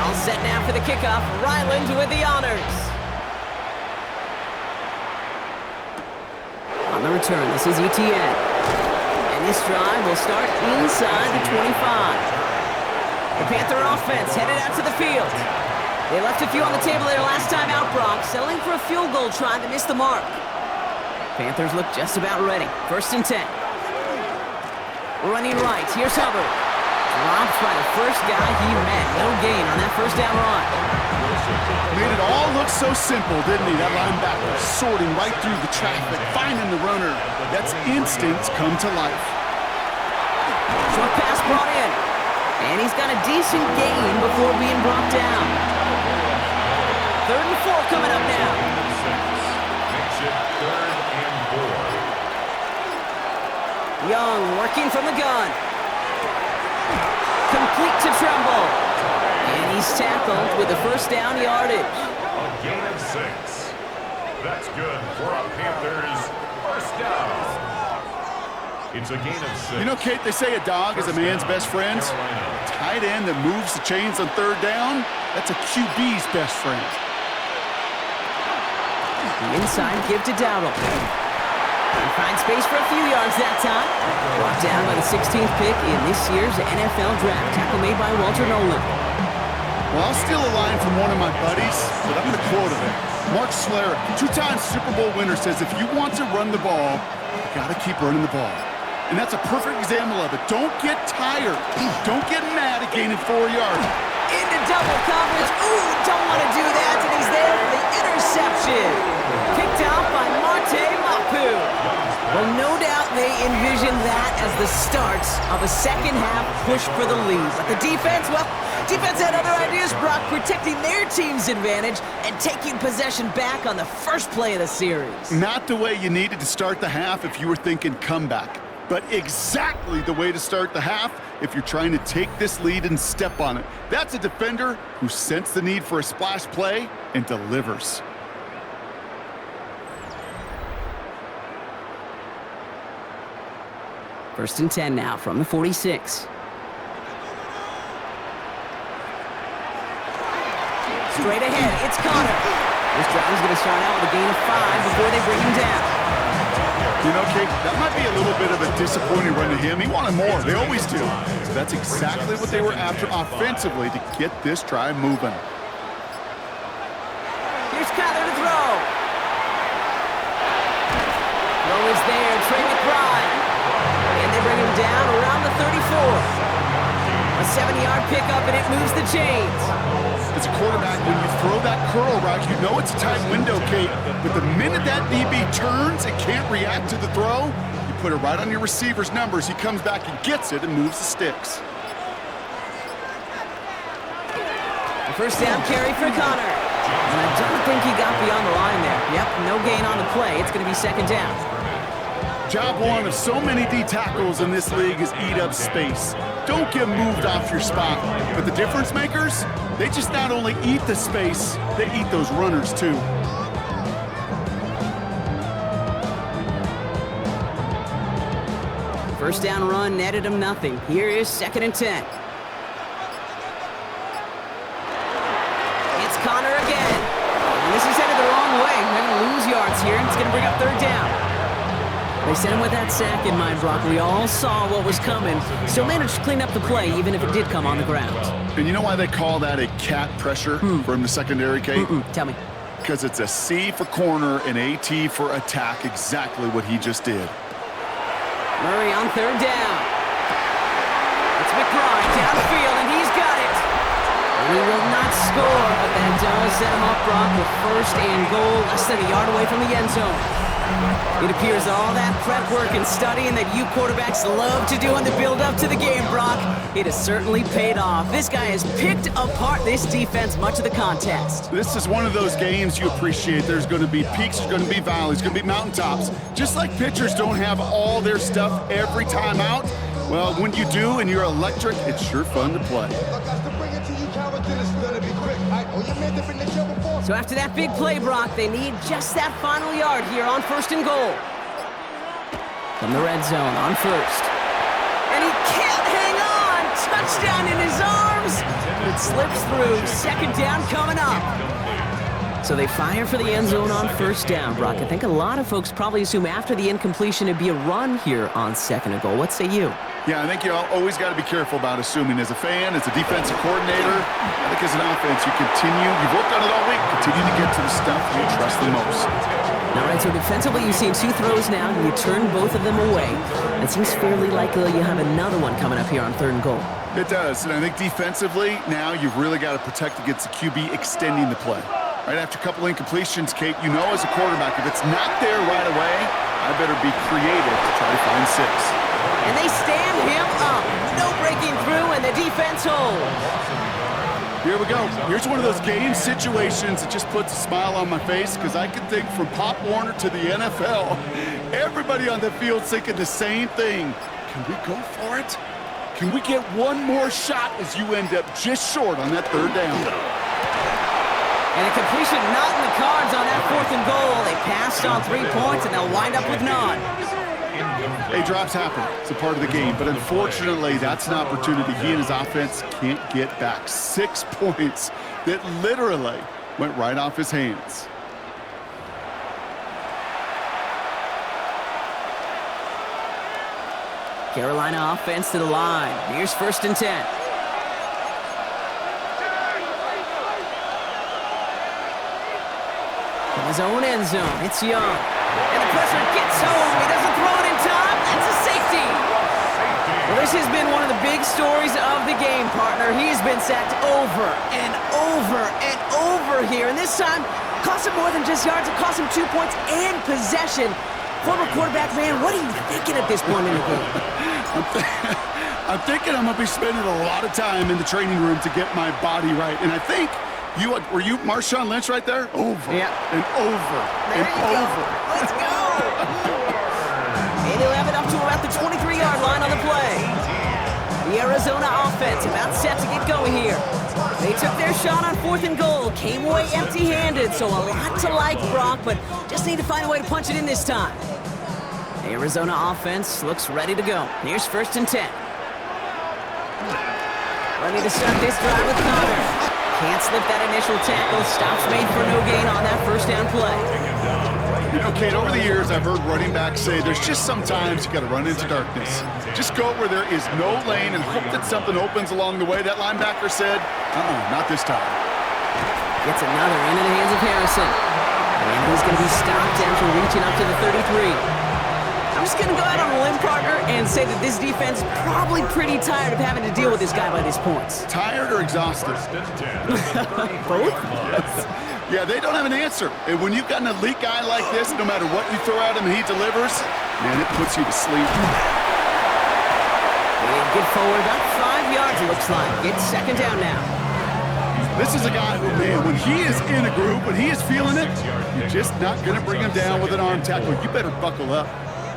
All set now for the kickoff. Ryland with the honors. On the return, this is ETN. And this drive will start inside the 25. The Panther offense headed out to the field. They left a few on the table there last time out, Brock, settling for a field goal try that missed the mark. Panthers look just about ready. 1st and 10. Running right, here's Hubbard. Dropped by the first guy he met. No gain on that 1st down run. Made it all look so simple, didn't he? That linebacker sorting right through the traffic, finding the runner. That's instincts come to life. Short pass brought in. And he's got a decent gain before being brought down. 3rd and 4 coming up now. Makes it 3rd and 4. Young working from the gun. Complete to Tremble. And he's tackled with the 1st down yardage. A gain of 6. That's good for a Panthers 1st down. It's a gain of 6. You know, Kate, they say a dog is a man's best friend. Tight end that moves the chains on 3rd down, that's a QB's best friend. The inside give to Dowdle. He finds space for a few yards that time. Brought down by the 16th pick in this year's NFL Draft. Tackle made by Walter Nolan. Well, I'll steal a line from one of my buddies, but I'm going to quote him. Mark Schlereth, 2-time Super Bowl winner, says if you want to run the ball, you got to keep running the ball. And that's a perfect example of it. Don't get tired. Don't get mad at gaining 4 yards. Into double coverage. Ooh, don't want to do that. And he's there for the interception. Picked out by Marte Mapu. Well, no doubt they envisioned that as the start of a second-half push for the lead. But the defense, well, defense had other ideas, Brock, protecting their team's advantage and taking possession back on the first play of the series. Not the way you needed to start the half if you were thinking comeback, but exactly the way to start the half if you're trying to take this lead and step on it. That's a defender who sensed the need for a splash play and delivers. First and 10 now from the 46. Straight ahead, it's Connor. This drive is going to start out with a gain of 5 before they bring him down. You know, Kate, that might be a little bit of a disappointing run to him. He wanted more. They always do. So that's exactly what they were after offensively to get this drive moving. Here's Kyler to throw. Throw is there. Trey McBride. And they bring him down around the 34. A 70-yard pickup, and it moves the chains. As a quarterback, when you throw that curl route, you know it's a tight window, Kate. But the minute that DB turns and can't react to the throw, you put it right on your receiver's numbers. He comes back and gets it and moves the sticks. The first down carry for Connor. And I don't think he got beyond the line there. Yep, no gain on the play. It's going to be second down. Job one of so many D tackles in this league is eat up space. Don't get moved off your spot. But the difference makers, they just not only eat the space, they eat those runners too. First down run netted him nothing. Here is 2nd and 10. It's Connor again. And this is headed the wrong way. They're going to lose yards here, and it's going to bring up 3rd down. They sent him with that sack in mind, Brock. We all saw what was coming. Still managed to clean up the play, even if it did come on the ground. And you know why they call that a cat pressure from the secondary, Kate? Tell me. Because it's a C for corner and a T for attack, exactly what he just did. Murray on 3rd down. It's McBride downfield, and he's got it. And he will not score, but that does set him up, Brock, with 1st and goal, less than a yard away from the end zone. It appears all that prep work and studying that you quarterbacks love to do in the build-up to the game, Brock, it has certainly paid off. This guy has picked apart this defense much of the contest. This is one of those games you appreciate. There's going to be peaks, there's going to be valleys, there's going to be mountaintops. Just like pitchers don't have all their stuff every time out, well, when you do and you're electric, it's sure fun to play. So after that big play, Brock, they need just that final yard here on 1st and goal. From the red zone on 1st. And he can't hang on! Touchdown in his arms! It slips through. 2nd down coming up. So they fire for the end zone on 1st down, Brock. I think a lot of folks probably assume after the incompletion it'd be a run here on 2nd and goal. What say you? Yeah, I think you always got to be careful about assuming. As a fan, as a defensive coordinator, I think as an offense, you've worked on it all week, continue to get to the stuff you trust the most. All right, so defensively, you've seen 2 throws now, and you turn both of them away. It seems fairly likely you have another one coming up here on 3rd and goal. It does, and I think defensively, now you've really got to protect against the QB extending the play. Right after a couple incompletions, Kate, you know as a quarterback, if it's not there right away, I better be creative to try to find 6. And they stand him up. No breaking through, and the defense holds. Here we go. Here's one of those game situations that just puts a smile on my face because I can think from Pop Warner to the NFL, everybody on the field's thinking the same thing. Can we go for it? Can we get one more shot as you end up just short on that 3rd down? And a completion not in the cards on that 4th and goal. They passed on 3 points, and they'll wind up with none. Hey, drops happen. It's a part of the game. But unfortunately, that's an opportunity he and his offense can't get back. 6 points that literally went right off his hands. Carolina offense to the line. Here's 1st and 10. From his own end zone, it's Young. And the pressure gets home. He doesn't throw it in time. That's a safety. Well, this has been one of the big stories of the game, partner. He's been sacked over and over and over here. And this time, cost him more than just yards. It cost him 2 points and possession. Former quarterback, man, what are you thinking at this point in the game? I'm thinking I'm going to be spending a lot of time in the training room to get my body right. And I think, were you Marshawn Lynch right there? Over and over and over. Let's go. And he'll have it up to about the 23-yard line on the play. The Arizona offense about set to get going here. They took their shot on 4th and goal, came away empty-handed, so a lot to like, Brock, but just need to find a way to punch it in this time. The Arizona offense looks ready to go. Here's 1st and 10. Ready to start this drive with Connor. Can't slip that initial tackle. Stops made for no gain on that 1st down play. You know, Kate, over the years, I've heard running backs say there's just sometimes you got to run into darkness. Just go where there is no lane and hope that something opens along the way. That linebacker said, not this time. Gets another into the hands of Harrison. And he's going to be stopped after reaching up to the 33. I'm just going to go out on a limb, partner, and say that this defense is probably pretty tired of having to deal with this guy by these points. Tired or exhausted? Both? Yes. Yeah, they don't have an answer. And when you've got an elite guy like this, no matter what you throw at him and he delivers, man, it puts you to sleep. And good forward, about 5 yards it looks like. It's 2nd down now. This is a guy who, man, when he is in a group, when he is feeling it, you're just not going to bring him down with an arm tackle. You better buckle up.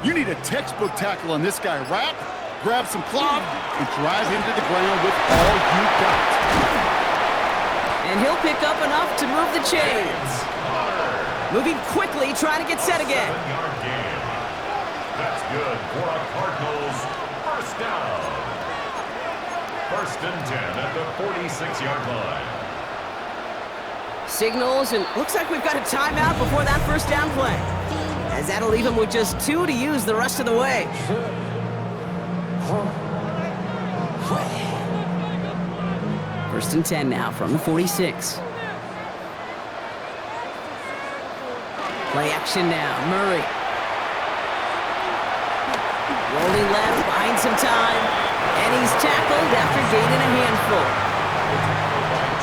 You need a textbook tackle on this guy. Wrap, grab some cloth, and drive him to the ground with all you got. And he'll pick up enough to move the chains. Moving quickly, trying to get set again. That's good for a Cardinals first down. First and 10 at the 46-yard line. Signals, and looks like we've got a timeout before that first down play, as that'll leave him with just 2 to use the rest of the way. First and 10 now from the 46. Play action now, Murray. Rolling left, behind some time, and he's tackled after gaining a handful.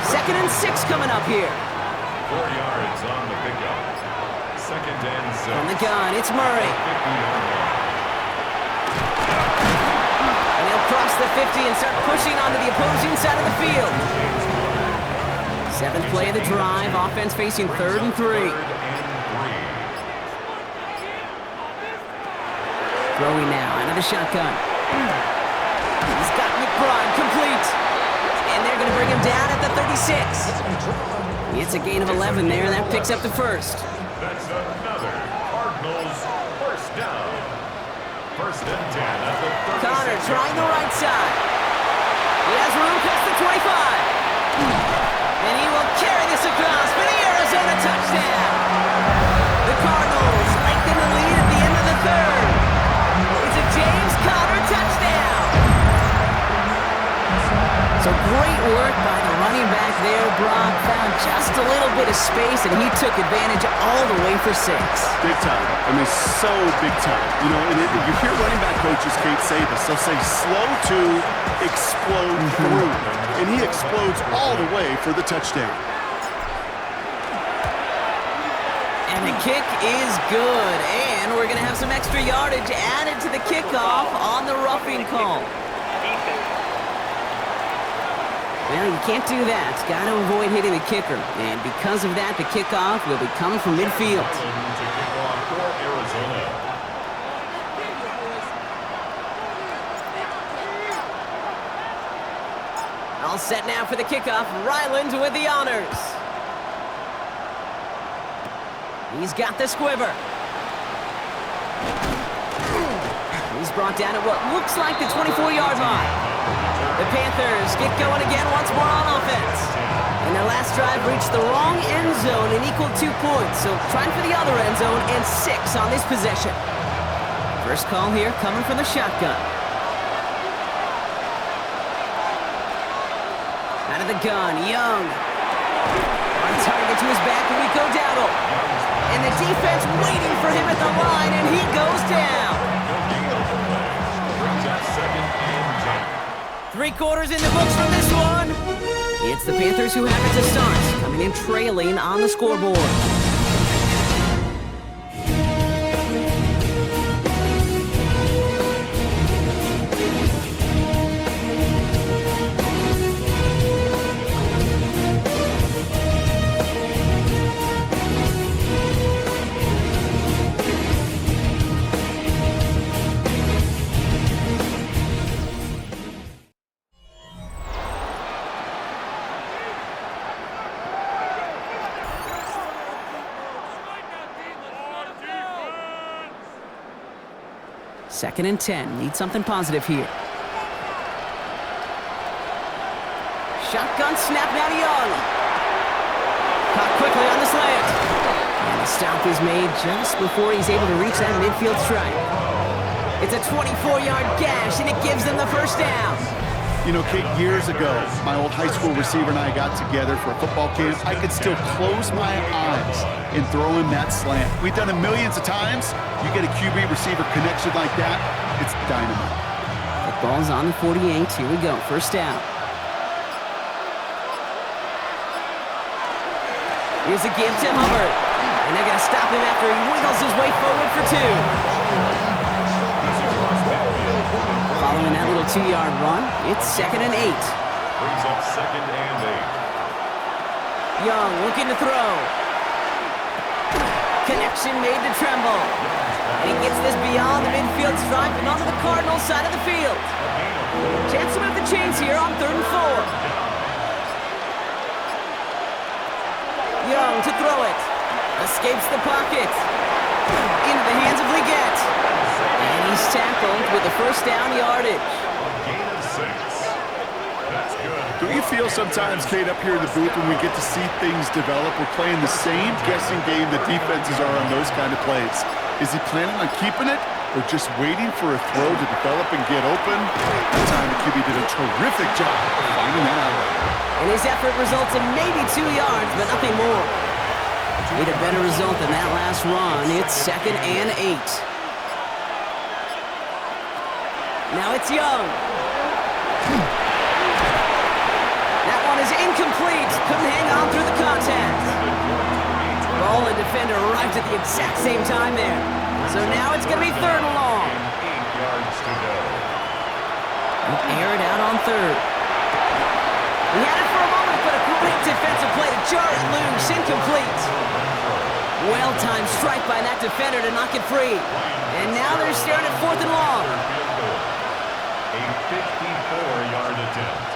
Second and 6 coming up here. 4 yards on the pickup. Second and 6. From the gun, it's Murray. 50-yard line. And he'll cross the 50 and start pushing onto the opposing side of the field. 7th play of the drive, offense facing 3rd and 3. Throwing now, another shotgun. He's got McBride complete. And they're going to bring him down at the 36. It's a gain of 11 there, and that picks up the first. That's another Cardinals first down. First and 10 at the 36. Connor trying the right side. He has room past the 25. And he will carry this across for the Arizona touchdown. The Cardinals lengthen the lead at the end of the 3rd. It's a James Conner touchdown. So great work by the running back there. Brock found just a little bit of space, and he took advantage all the way for 6. Big time. I mean, so big time. You know, and you hear running back coaches, Kate, say this. They'll say slow to explode through. And he explodes all the way for the touchdown. And the kick is good. And we're going to have some extra yardage added to the kickoff on the roughing call. Well, you can't do that. Got to avoid hitting the kicker. And because of that, the kickoff will be coming from midfield. To kick off for Arizona. All set now for the kickoff. Ryland with the honors. He's got the squiver. He's brought down at what looks like the 24-yard line. The Panthers get going again once more on offense. And their last drive reached the wrong end zone and equaled 2 points. So trying for the other end zone and 6 on this possession. First call here coming from the shotgun. Out of the gun, Young. On target to his back, Rico Dowdle. And the defense waiting for him at the line, and he goes down. Brings up second and 10. 3 quarters in the books from this one. It's the Panthers who have it to start, coming in trailing on the scoreboard. Second and 10. Need something positive here. Shotgun snap now to Young. Caught quickly on the slant. And the stop is made just before he's able to reach that midfield stripe. It's a 24-yard gash, and it gives them the first down. You know, Kate, years ago, my old high school receiver and I got together for a football camp. I could still close my eyes and throw him that slant. We've done it millions of times. You get a QB receiver connection like that, it's dynamite. The ball's on the 48. Here we go. First down. Here's a give to Hubbard. And they're going to stop him after he wiggles his way forward for 2. Following that little 2-yard run, it's second and 8. Brings up second and 8. Young looking to throw. Connection made to Tremble. And he gets this beyond the midfield stripe and onto the Cardinals side of the field. Chance to move the chains here on 3rd and 4. Young to throw it. Escapes the pocket. Into the hands of Leggett. And he's tackled with the first down yardage. Gain of 6. That's good. Don't you feel sometimes, Kate, up here in the booth when we get to see things develop, we're playing the same guessing game that defenses are on those kind of plays. Is he planning on keeping it or just waiting for a throw to develop and get open? That time the QB did a terrific job of finding that out. And his effort results in maybe 2 yards, but nothing more. Need a better result than that last run. It's 2nd and 8. Now it's Young. That one is incomplete. Couldn't hang on through the contact. Ball and defender arrived at the exact same time there. So now it's going to be 3rd and long. 8 yards to go. He'll air it out on 3rd. He had it for a moment, but a great defensive play to jar it loose. Incomplete. Well-timed strike by that defender to knock it free. And now they're staring at 4th and long. A 54-yard attempt.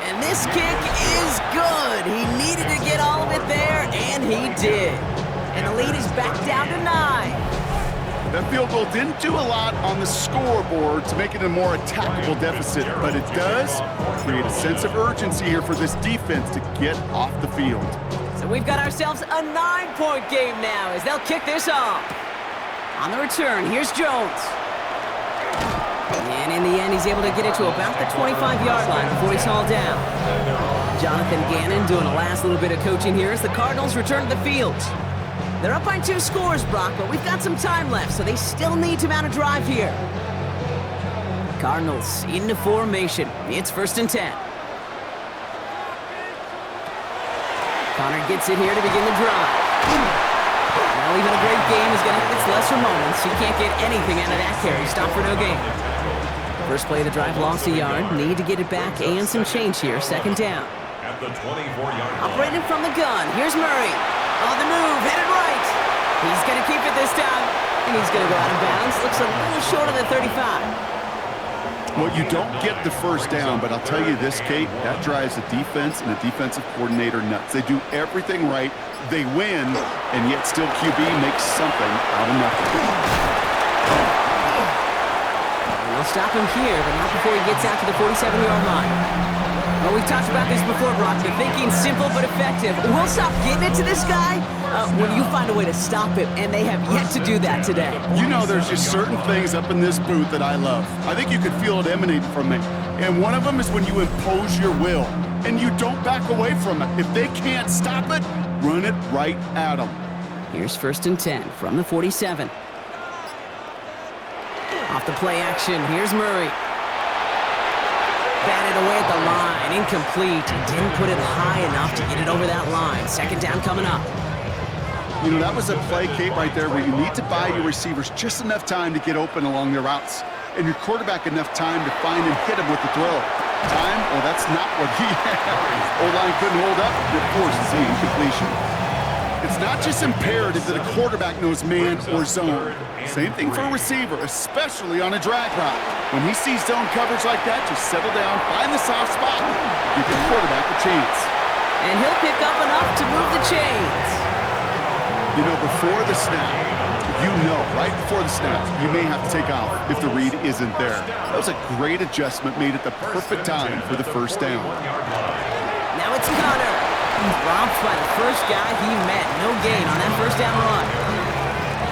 And this kick is good. He needed to get all of it there, and he did. And the lead is back down to 9. That field goal didn't do a lot on the scoreboard to make it a more attackable deficit, but it does create a sense of urgency here for this defense to get off the field. So we've got ourselves a 9-point game now as they'll kick this off. On the return, here's Jones. And in the end, he's able to get it to about the 25-yard line before he's hauled down. Jonathan Gannon doing a last little bit of coaching here as the Cardinals return to the field. They're up by 2 scores, Brock, but we've got some time left, so they still need to mount a drive here. Cardinals into formation. It's 1st and 10. Connor gets it here to begin the drive. Well, even a great game is going to have its lesser moments. You can't get anything out of that carry. Stop for no gain. First play of the drive lost a yard. Need to get it back and some change here. 2nd down. At the 24-yard line. Operating from the gun. Here's Murray. On the move, headed right. He's going to keep it this time. And he's going to go out of bounds. Looks a little short of the 35. Well, you don't get the first down, but I'll tell you this, Kate, that drives the defense and the defensive coordinator nuts. They do everything right. They win, and yet still QB makes something out of nothing. And they'll stop him here, but not before he gets out to the 47-yard line. Well, we've talked about this before, Brock. The thinking's simple but effective. We'll stop getting it to this guy when you find a way to stop him, and they have yet to do that today. You know, there's just certain things up in this booth that I love. I think you could feel it emanate from me. And one of them is when you impose your will, and you don't back away from it. If they can't stop it, run it right at them. Here's 1st and 10 from the 47. Off the play action, here's Murray. Batted away at the line, incomplete. He didn't put it high enough to get it over that line. 2nd down coming up. You know, that was a play, Kate, right there where you need to buy your receivers just enough time to get open along their routes, and your quarterback enough time to find and hit him with the throw. Time? Well, that's not what he had. O-line couldn't hold up, and it forces the incompletion. It's not just imperative that a quarterback knows man or zone. Same thing for a receiver, especially on a drag route. When he sees zone coverage like that, just settle down, find the soft spot, give your quarterback a chance. And he'll pick up enough to move the chains. You know, before the snap, right before the snap, you may have to take off if the read isn't there. That was a great adjustment made at the perfect time for the first down. Now it's Connor. Dropped by the first guy he met. No gain on that first down run.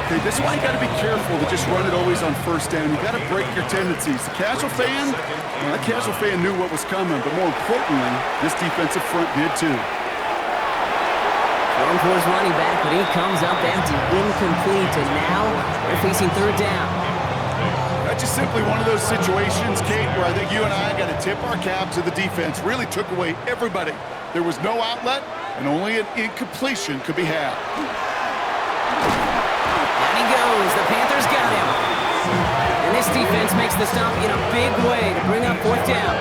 Okay, this is why you got to be careful to just run it always on first down. You got to break your tendencies. The casual fan, well, that casual fan knew what was coming, but more importantly, this defensive front did too. Going for his running back, but he comes up empty, incomplete, and now they're facing 3rd down. That's just simply one of those situations, Kate, where I think you and I got to tip our cap to the defense. Really took away everybody. There was no outlet, and only an incompletion could be had. Down he goes. The Panthers got him. And this defense makes the stop in a big way to bring up 4th down.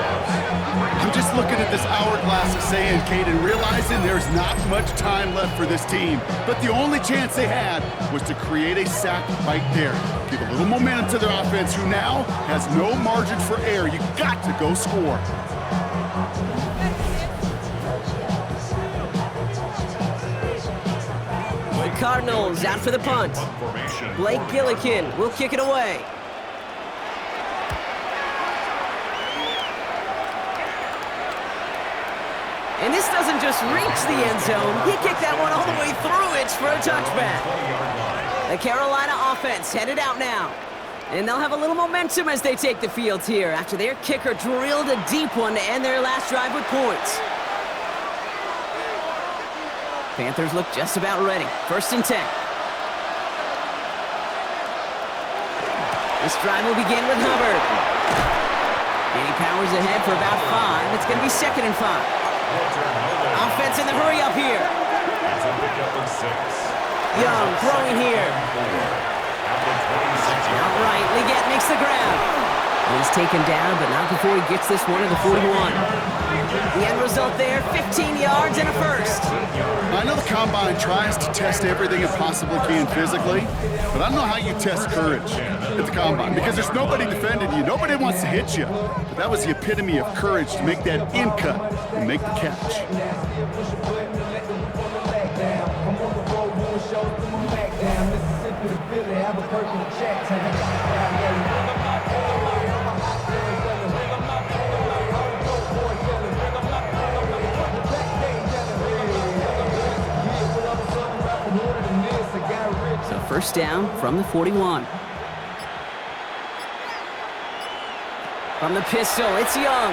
I'm just looking at this hourglass of sand, Kate, and realizing there's not much time left for this team. But the only chance they had was to create a sack right there. Give a little momentum to their offense, who now has no margin for error. You got to go score. Cardinals out for the punt. Blake Gillikin will kick it away. And this doesn't just reach the end zone. He kicked that one all the way through it for a touchback. The Carolina offense headed out now. And they'll have a little momentum as they take the field here after their kicker drilled a deep one to end their last drive with points. Panthers look just about ready. 1st and 10. This drive will begin with Hubbard. And he powers ahead for about 5. It's going to be 2nd and 5. Offense in the hurry up here. Young throwing here. Outright, Leggett makes the grab. He's taken down, but not before he gets this one at the 41. The end result there, 15 yards and a first. I know the Combine tries to test everything it possibly can physically, but I don't know how you test courage at the Combine because there's nobody defending you. Nobody wants to hit you. But that was the epitome of courage to make that in cut and make the catch. So 1st down from the 41. From the pistol, it's Young.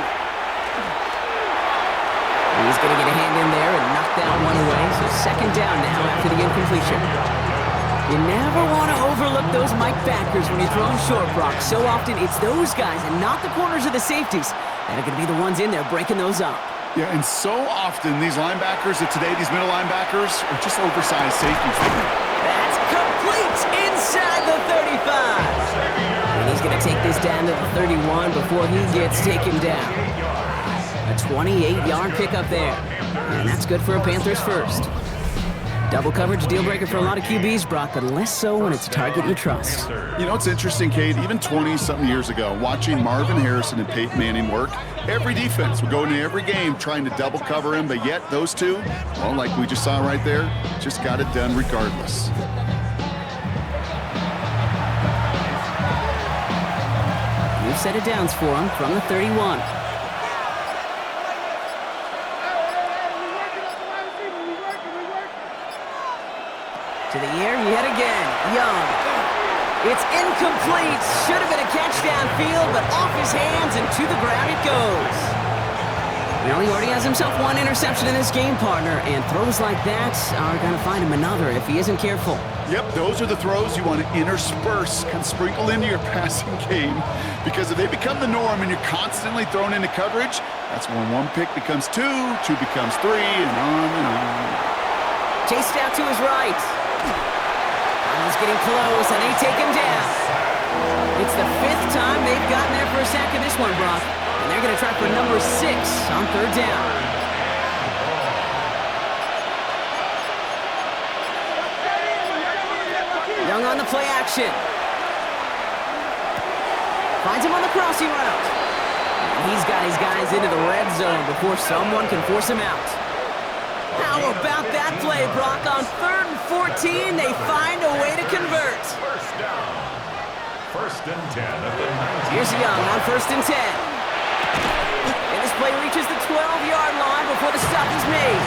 He's going to get a hand in there and knock that one away. So 2nd down now after the incompletion. You never want to overlook those Mike backers when you're throwing short, Brock. So often it's those guys and not the corners or the safeties that are going to be the ones in there breaking those up. Yeah, and so often these linebackers of today, these middle linebackers, are just oversized safeties. That's complete inside the 35. And he's going to take this down to the 31 before he gets taken down. A 28-yard pickup there. And that's good for a Panthers first. Double coverage deal breaker for a lot of QBs, Brock, but less so when it's a target you trust. You know, it's interesting, Kate, even 20-something years ago, watching Marvin Harrison and Peyton Manning work, every defense would go into every game trying to double cover him, but yet those two, well, like we just saw right there, just got it done regardless. New set of downs for him from the 31. To the air yet again. Young. It's incomplete. Should have been a catch downfield, but off his hands and to the ground it goes. Well, he already has himself one interception in this game, partner, and throws like that are going to find him another if he isn't careful. Yep, those are the throws you want to intersperse, kind of sprinkle into your passing game, because if they become the norm and you're constantly thrown into coverage, that's when one pick becomes two becomes three, and on and on. Chased out to his right. He's getting close, and they take him down. It's the 5th time they've gotten there for a sack in this one, Brock. And they're going to try for number 6 on 3rd down. Young on the play action. Finds him on the crossing route. And he's got his guys into the red zone before someone can force him out. How about that play, Brock? On 3rd and 14, they find a way to convert. 1st down. 1st and 10 at the 19. Here's Young on 1st and 10. And this play reaches the 12-yard line before the stop is made.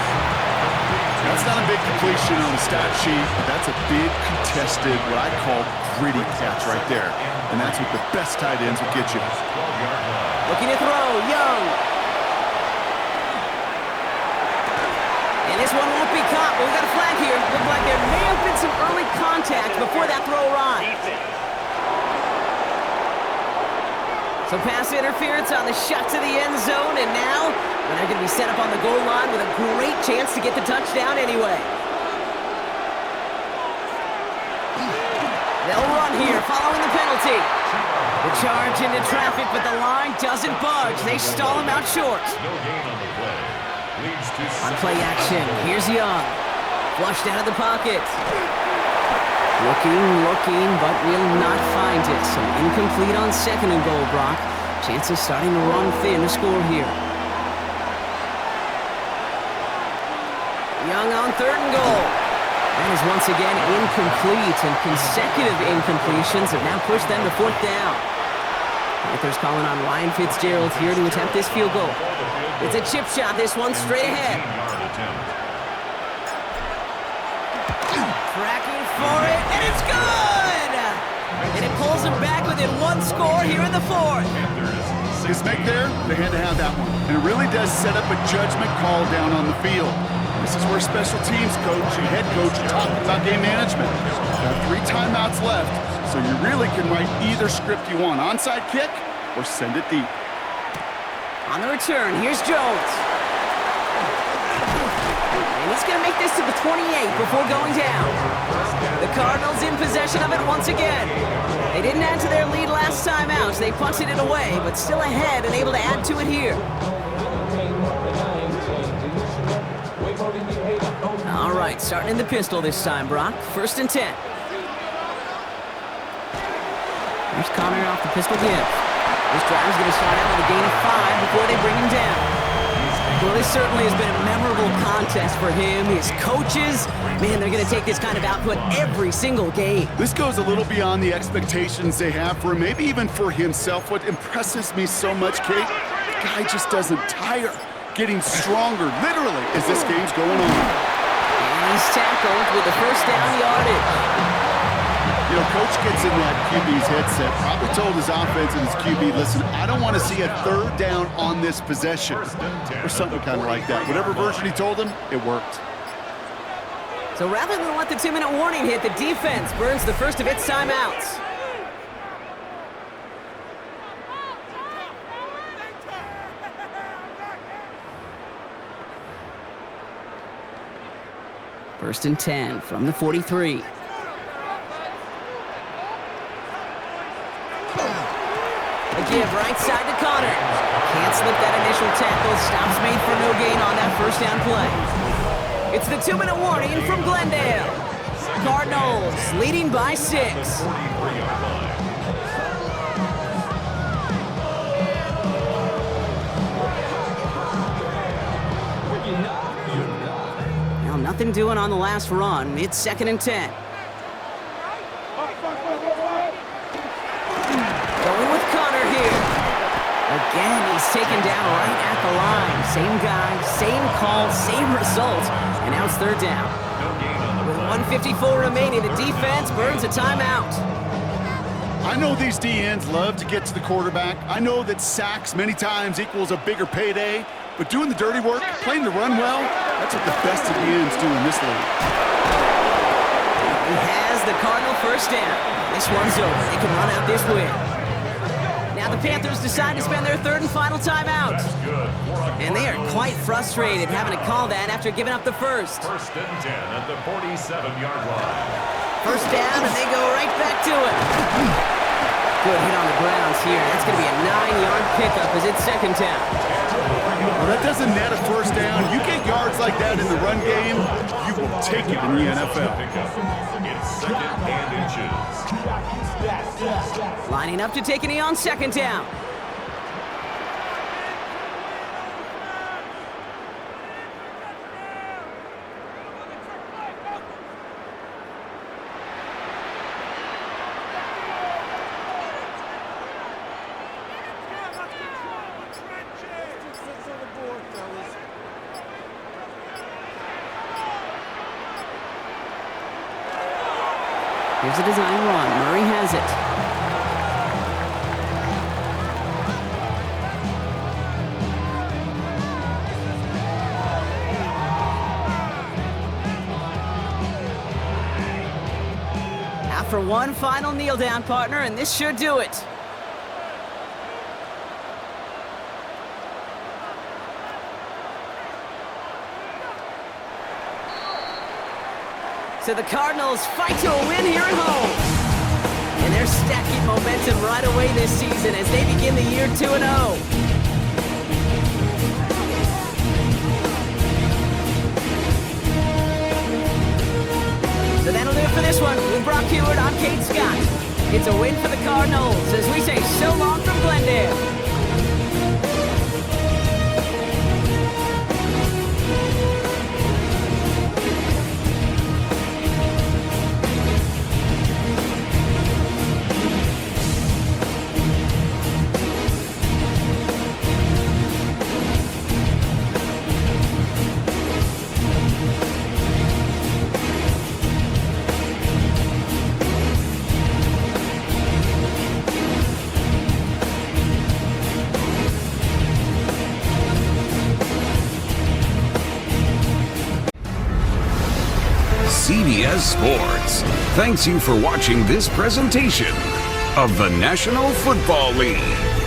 That's not a big completion on the stat sheet, but that's a big contested, what I call gritty catch right there. And that's what the best tight ends will get you. Looking to throw, Young. And this one won't be caught, but we got a flag here. Looked like there may have been some early contact before that throw arrived. So pass interference on the shot to the end zone, and now they're going to be set up on the goal line with a great chance to get the touchdown anyway. They'll run here following the penalty. The charge into traffic, but the line doesn't budge. They stall him out short. No gain on the play. Leads to On play action, here's Young. Flushed out of the pocket. Looking, but will not find it. So incomplete on 2nd and goal, Brock. Chances starting to run thin to score here. Young on 3rd and goal. That is once again incomplete, and consecutive incompletions have now pushed them to fourth down. Panthers calling on Ryan Fitzgerald here to attempt this field goal. It's a chip shot, this one straight ahead. Tracking for it, and it's good! And it pulls them back within one score here in the fourth. This make there, they had to have that one. And it really does set up a judgment call down on the field. This is where special teams coach and head coach are talking about game management. You have 3 timeouts left, so you really can write either script you want. Onside kick or send it deep. On the return, here's Jones. And he's going to make this to the 28 before going down. The Cardinals in possession of it once again. They didn't add to their lead last time out, so they punted it away, but still ahead and able to add to it here. All right, starting in the pistol this time, Brock. 1st and 10. Here's Connor off the pistol give. This drive's going to start out with a gain of 5 before they bring him down. Well, this certainly has been a memorable contest for him. His coaches, man, they're going to take this kind of output every single game. This goes a little beyond the expectations they have for him, maybe even for himself. What impresses me so much, Kate, the guy just doesn't tire. Getting stronger, literally, as this game's going on. And he's tackled with the first down yardage. You know, coach gets in that QB's headset, probably told his offense and his QB, listen, I don't want to see a 3rd down on this possession, or something kind of like that. Whatever version he told him, it worked. So rather than let the 2-minute warning hit, the defense burns the first of its timeouts. First and 10 from the 43. A give right side to Connor. Can't slip that initial tackle. Stops made for no gain on that first down play. It's the 2-minute warning from Glendale. Cardinals leading by 6. Now nothing doing on the last run. It's 2nd and 10. Going with Connor here. Again, he's taken down right at the line. Same guy, same call, same result. And now it's 3rd down. With 1:54 remaining, the defense burns a timeout. I know these DNs love to get to the quarterback. I know that sacks many times equals a bigger payday. But doing the dirty work, playing the run well, that's what the best of DNs do in this league. He has the Cardinal first down. This one's over. They can run out this win. Now the Panthers decide to spend their 3rd and final timeout. And they are quite frustrated having to call that after giving up the first. 1st and 10 at the 47-yard line. First down, and they go right back to it. Good hit on the grounds here. That's going to be a 9-yard pickup as it's 2nd down. Well, that doesn't net a first down. You get yards like that in the run game, you will take it in the NFL. It's 2nd and inches. Lining up to take a knee on 2nd down. Here's a design run. Murray has it. After one final kneel down, partner, and this should do it. So the Cardinals fight to a win here at home. And they're stacking momentum right away this season as they begin the year 2-0. So that'll do it for this one. With Brock Heward, I'm Kate Scott. It's a win for the Cardinals as we say so long from Glendale. CBS Sports thanks you for watching this presentation of the National Football League.